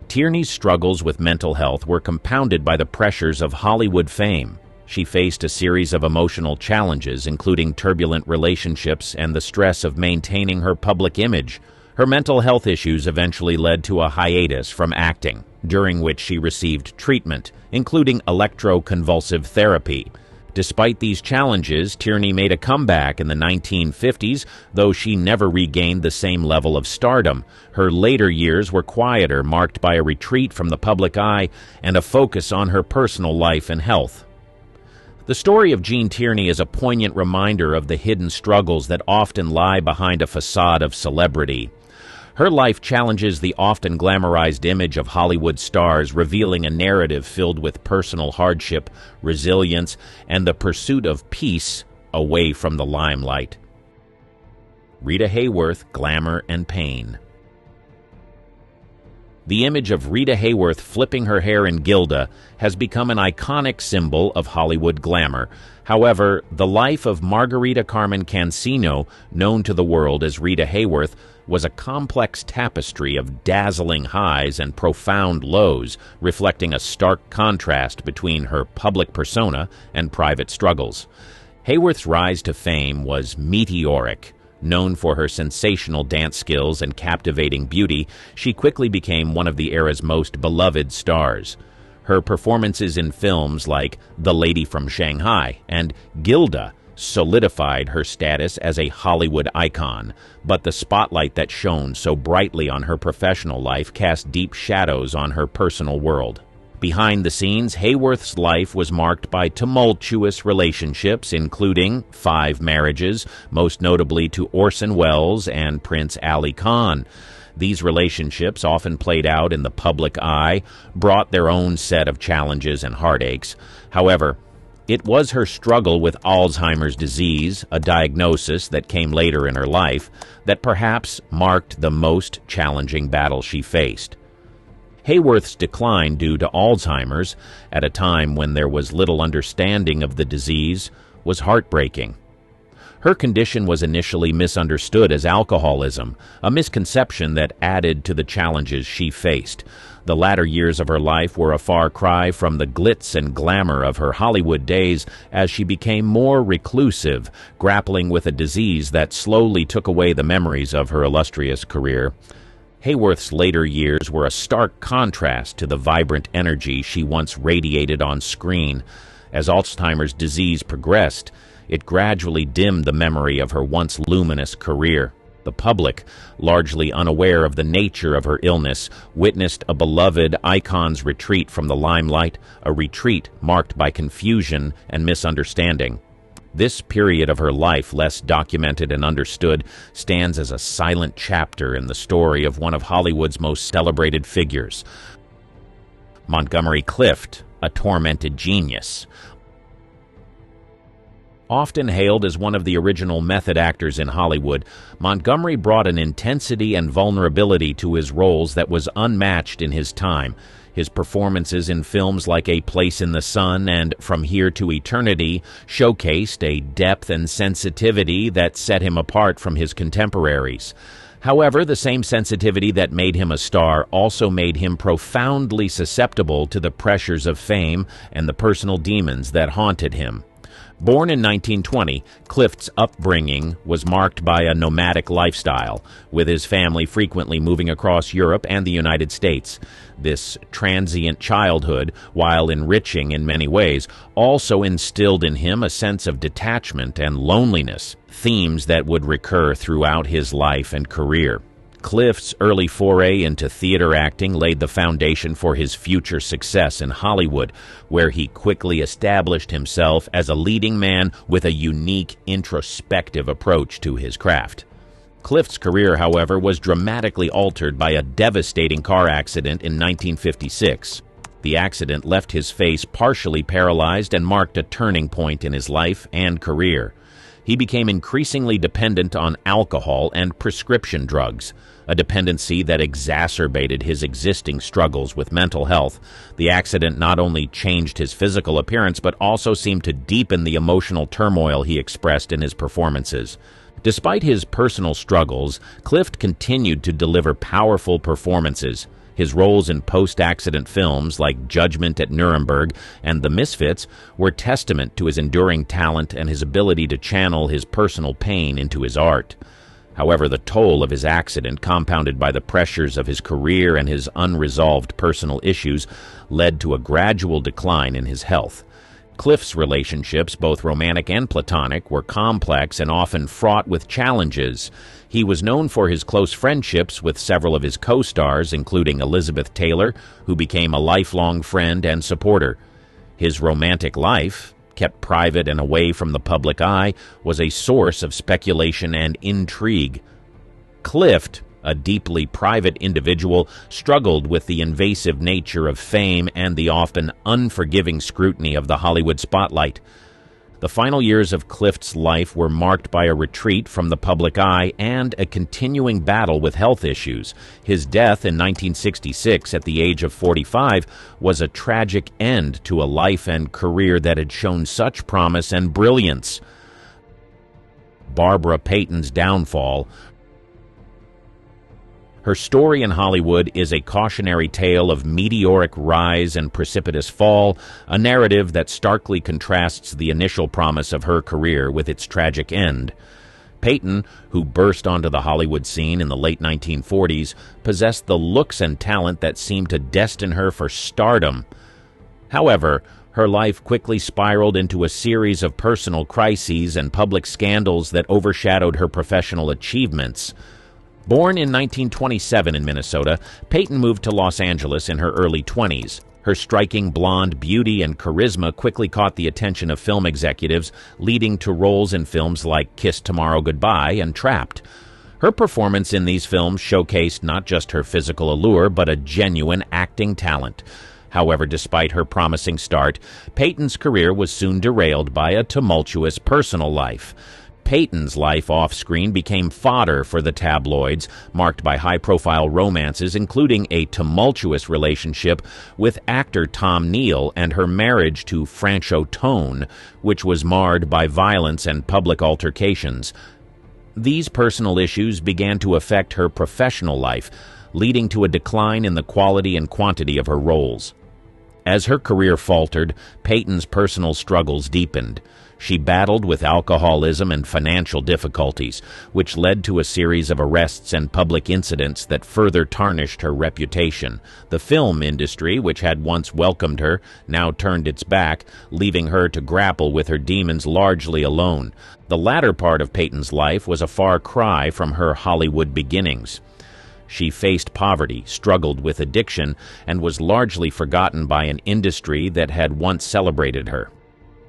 Tierney's struggles with mental health were compounded by the pressures of Hollywood fame. She faced a series of emotional challenges, including turbulent relationships and the stress of maintaining her public image. Her mental health issues eventually led to a hiatus from acting, during which she received treatment, including electroconvulsive therapy. Despite these challenges, Tierney made a comeback in the 1950s, though she never regained the same level of stardom. Her later years were quieter, marked by a retreat from the public eye and a focus on her personal life and health. The story of Gene Tierney is a poignant reminder of the hidden struggles that often lie behind a facade of celebrity. Her life challenges the often glamorized image of Hollywood stars, revealing a narrative filled with personal hardship, resilience, and the pursuit of peace away from the limelight. Rita Hayworth, Glamour and Pain. The image of Rita Hayworth flipping her hair in Gilda has become an iconic symbol of Hollywood glamour. However, the life of Margarita Carmen Cancino, known to the world as Rita Hayworth, was a complex tapestry of dazzling highs and profound lows, reflecting a stark contrast between her public persona and private struggles. Hayworth's rise to fame was meteoric. Known for her sensational dance skills and captivating beauty, she quickly became one of the era's most beloved stars. Her performances in films like The Lady from Shanghai and Gilda solidified her status as a Hollywood icon, but the spotlight that shone so brightly on her professional life cast deep shadows on her personal world. Behind the scenes, Hayworth's life was marked by tumultuous relationships, including 5 marriages, most notably to Orson Welles and Prince Ali Khan. These relationships, often played out in the public eye, brought their own set of challenges and heartaches. However, it was her struggle with Alzheimer's disease, a diagnosis that came later in her life, that perhaps marked the most challenging battle she faced. Hayworth's decline due to Alzheimer's, at a time when there was little understanding of the disease, was heartbreaking. Her condition was initially misunderstood as alcoholism, a misconception that added to the challenges she faced. The latter years of her life were a far cry from the glitz and glamour of her Hollywood days as she became more reclusive, grappling with a disease that slowly took away the memories of her illustrious career. Hayworth's later years were a stark contrast to the vibrant energy she once radiated on screen. As Alzheimer's disease progressed, it gradually dimmed the memory of her once luminous career. The public, largely unaware of the nature of her illness, witnessed a beloved icon's retreat from the limelight, a retreat marked by confusion and misunderstanding. This period of her life, less documented and understood, stands as a silent chapter in the story of one of Hollywood's most celebrated figures. Montgomery Clift, a tormented genius. Often hailed as one of the original method actors in Hollywood, Montgomery brought an intensity and vulnerability to his roles that was unmatched in his time. His performances in films like A Place in the Sun and From Here to Eternity showcased a depth and sensitivity that set him apart from his contemporaries. However, the same sensitivity that made him a star also made him profoundly susceptible to the pressures of fame and the personal demons that haunted him. Born in 1920, Clift's upbringing was marked by a nomadic lifestyle, with his family frequently moving across Europe and the United States. This transient childhood, while enriching in many ways, also instilled in him a sense of detachment and loneliness, themes that would recur throughout his life and career. Clift's early foray into theater acting laid the foundation for his future success in Hollywood, where he quickly established himself as a leading man with a unique, introspective approach to his craft. Clift's career, however, was dramatically altered by a devastating car accident in 1956. The accident left his face partially paralyzed and marked a turning point in his life and career. He became increasingly dependent on alcohol and prescription drugs, a dependency that exacerbated his existing struggles with mental health. The accident not only changed his physical appearance, but also seemed to deepen the emotional turmoil he expressed in his performances. Despite his personal struggles, Clift continued to deliver powerful performances. His roles in post-accident films like Judgment at Nuremberg and The Misfits were testament to his enduring talent and his ability to channel his personal pain into his art. However, the toll of his accident, compounded by the pressures of his career and his unresolved personal issues, led to a gradual decline in his health. Clift's relationships, both romantic and platonic, were complex and often fraught with challenges. He was known for his close friendships with several of his co-stars, including Elizabeth Taylor, who became a lifelong friend and supporter. His romantic life, kept private and away from the public eye, was a source of speculation and intrigue. Clift, a deeply private individual, struggled with the invasive nature of fame and the often unforgiving scrutiny of the Hollywood spotlight. The final years of Clift's life were marked by a retreat from the public eye and a continuing battle with health issues. His death in 1966 at the age of 45 was a tragic end to a life and career that had shown such promise and brilliance. Barbara Payton's downfall. Her story in Hollywood is a cautionary tale of meteoric rise and precipitous fall, a narrative that starkly contrasts the initial promise of her career with its tragic end. Payton, who burst onto the Hollywood scene in the late 1940s, possessed the looks and talent that seemed to destine her for stardom. However, her life quickly spiraled into a series of personal crises and public scandals that overshadowed her professional achievements. Born in 1927 in Minnesota, Payton moved to Los Angeles in her early 20s. Her striking blonde beauty and charisma quickly caught the attention of film executives, leading to roles in films like Kiss Tomorrow Goodbye and Trapped. Her performance in these films showcased not just her physical allure, but a genuine acting talent. However, despite her promising start, Payton's career was soon derailed by a tumultuous personal life. Payton's life off-screen became fodder for the tabloids, marked by high-profile romances, including a tumultuous relationship with actor Tom Neal and her marriage to Franchot Tone, which was marred by violence and public altercations. These personal issues began to affect her professional life, leading to a decline in the quality and quantity of her roles. As her career faltered, Payton's personal struggles deepened. She battled with alcoholism and financial difficulties, which led to a series of arrests and public incidents that further tarnished her reputation. The film industry, which had once welcomed her, now turned its back, leaving her to grapple with her demons largely alone. The latter part of Payton's life was a far cry from her Hollywood beginnings. She faced poverty, struggled with addiction, and was largely forgotten by an industry that had once celebrated her.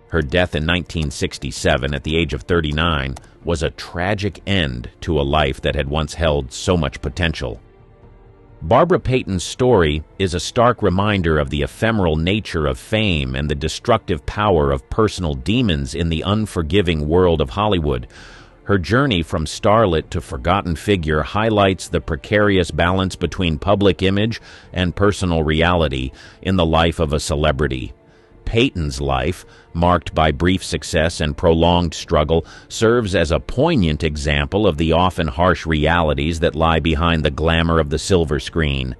Her death in 1967 at the age of 39 was a tragic end to a life that had once held so much potential. Barbara Payton's story is a stark reminder of the ephemeral nature of fame and the destructive power of personal demons in the unforgiving world of Hollywood. Her journey from starlet to forgotten figure highlights the precarious balance between public image and personal reality in the life of a celebrity. Payton's life, marked by brief success and prolonged struggle, serves as a poignant example of the often harsh realities that lie behind the glamour of the silver screen.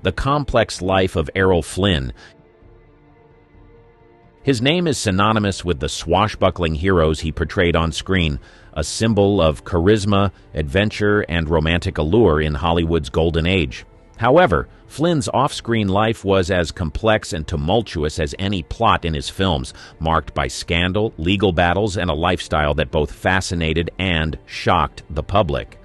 The complex life of Errol Flynn His name is synonymous with the swashbuckling heroes he portrayed on screen, a symbol of charisma, adventure, and romantic allure in Hollywood's golden age. However, Flynn's off-screen life was as complex and tumultuous as any plot in his films, marked by scandal, legal battles, and a lifestyle that both fascinated and shocked the public.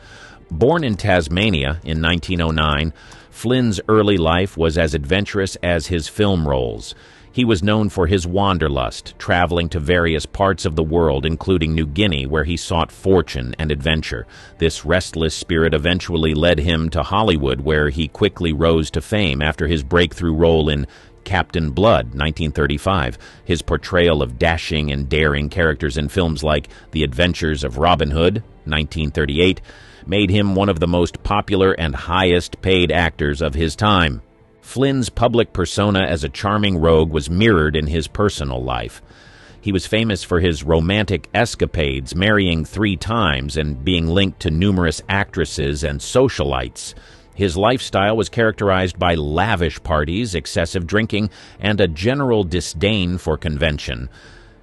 Born in Tasmania in 1909, Flynn's early life was as adventurous as his film roles. He was known for his wanderlust, traveling to various parts of the world, including New Guinea, where he sought fortune and adventure. This restless spirit eventually led him to Hollywood, where he quickly rose to fame after his breakthrough role in Captain Blood, 1935. His portrayal of dashing and daring characters in films like The Adventures of Robin Hood, 1938, made him one of the most popular and highest-paid actors of his time. Flynn's public persona as a charming rogue was mirrored in his personal life. He was famous for his romantic escapades, marrying 3 times and being linked to numerous actresses and socialites. His lifestyle was characterized by lavish parties, excessive drinking, and a general disdain for convention.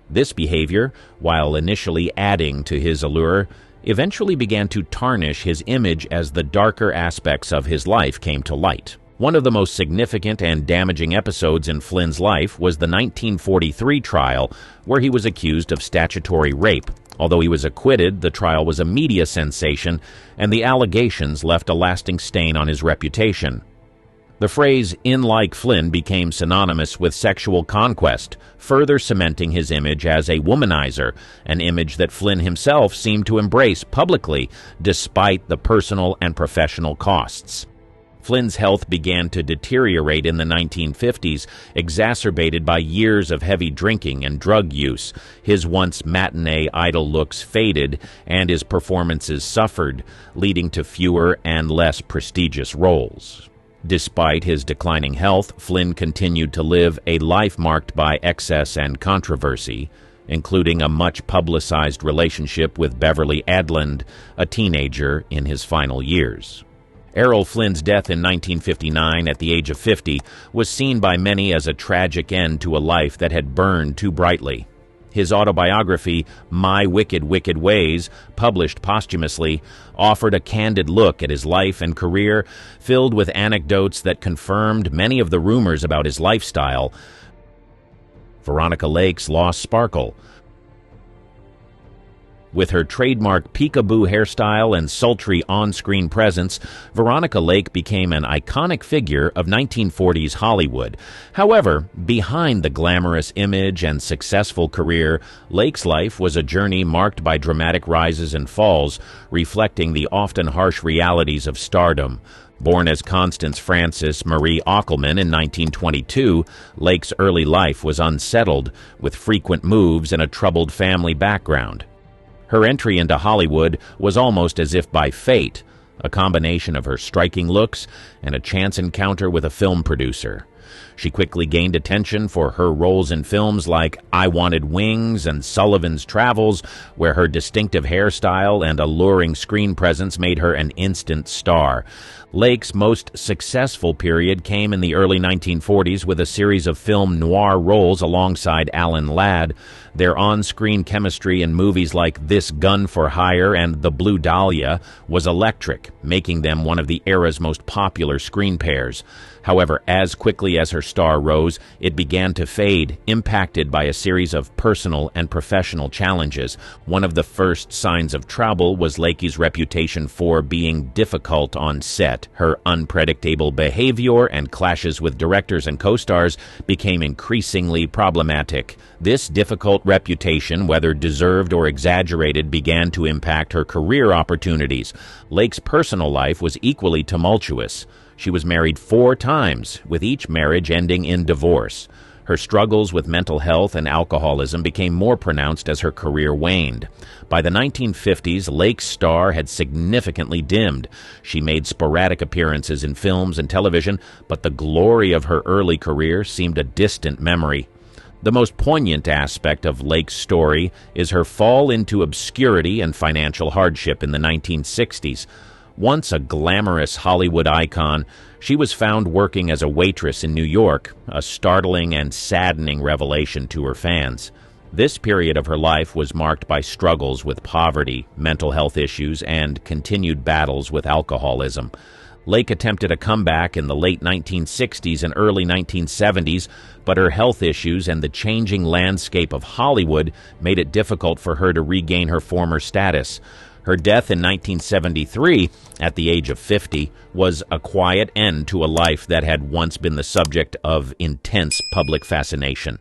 This behavior, while initially adding to his allure, eventually began to tarnish his image as the darker aspects of his life came to light. One of the most significant and damaging episodes in Flynn's life was the 1943 trial, where he was accused of statutory rape. Although he was acquitted, the trial was a media sensation, and the allegations left a lasting stain on his reputation. The phrase "in like Flynn" became synonymous with sexual conquest, further cementing his image as a womanizer, an image that Flynn himself seemed to embrace publicly, despite the personal and professional costs. Flynn's health began to deteriorate in the 1950s, exacerbated by years of heavy drinking and drug use. His once matinee idol looks faded, and his performances suffered, leading to fewer and less prestigious roles. Despite his declining health, Flynn continued to live a life marked by excess and controversy, including a much-publicized relationship with Beverly Adland, a teenager in his final years. Errol Flynn's death in 1959 at the age of 50 was seen by many as a tragic end to a life that had burned too brightly. His autobiography, My Wicked, Wicked Ways, published posthumously, offered a candid look at his life and career, filled with anecdotes that confirmed many of the rumors about his lifestyle. Veronica Lake's lost sparkle. With her trademark peekaboo hairstyle and sultry on-screen presence, Veronica Lake became an iconic figure of 1940s Hollywood. However, behind the glamorous image and successful career, Lake's life was a journey marked by dramatic rises and falls, reflecting the often harsh realities of stardom. Born as Constance Frances Marie Aukelman in 1922, Lake's early life was unsettled, with frequent moves and a troubled family background. Her entry into Hollywood was almost as if by fate, a combination of her striking looks and a chance encounter with a film producer. She quickly gained attention for her roles in films like I Wanted Wings and Sullivan's Travels, where her distinctive hairstyle and alluring screen presence made her an instant star. Lake's most successful period came in the early 1940s with a series of film noir roles alongside Alan Ladd. Their on-screen chemistry in movies like This Gun for Hire and The Blue Dahlia was electric, making them one of the era's most popular screen pairs. However, as quickly as her star rose, it began to fade, impacted by a series of personal and professional challenges. One of the first signs of trouble was Lakey's reputation for being difficult on set. Her unpredictable behavior and clashes with directors and co-stars became increasingly problematic. This difficult reputation, whether deserved or exaggerated, began to impact her career opportunities. Lake's personal life was equally tumultuous. She was married 4 times, with each marriage ending in divorce. Her struggles with mental health and alcoholism became more pronounced as her career waned. By the 1950s, Lake's star had significantly dimmed. She made sporadic appearances in films and television, but the glory of her early career seemed a distant memory. The most poignant aspect of Lake's story is her fall into obscurity and financial hardship in the 1960s. Once a glamorous Hollywood icon, she was found working as a waitress in New York, a startling and saddening revelation to her fans. This period of her life was marked by struggles with poverty, mental health issues, and continued battles with alcoholism. Lake attempted a comeback in the late 1960s and early 1970s, but her health issues and the changing landscape of Hollywood made it difficult for her to regain her former status. Her death in 1973, at the age of 50, was a quiet end to a life that had once been the subject of intense public fascination.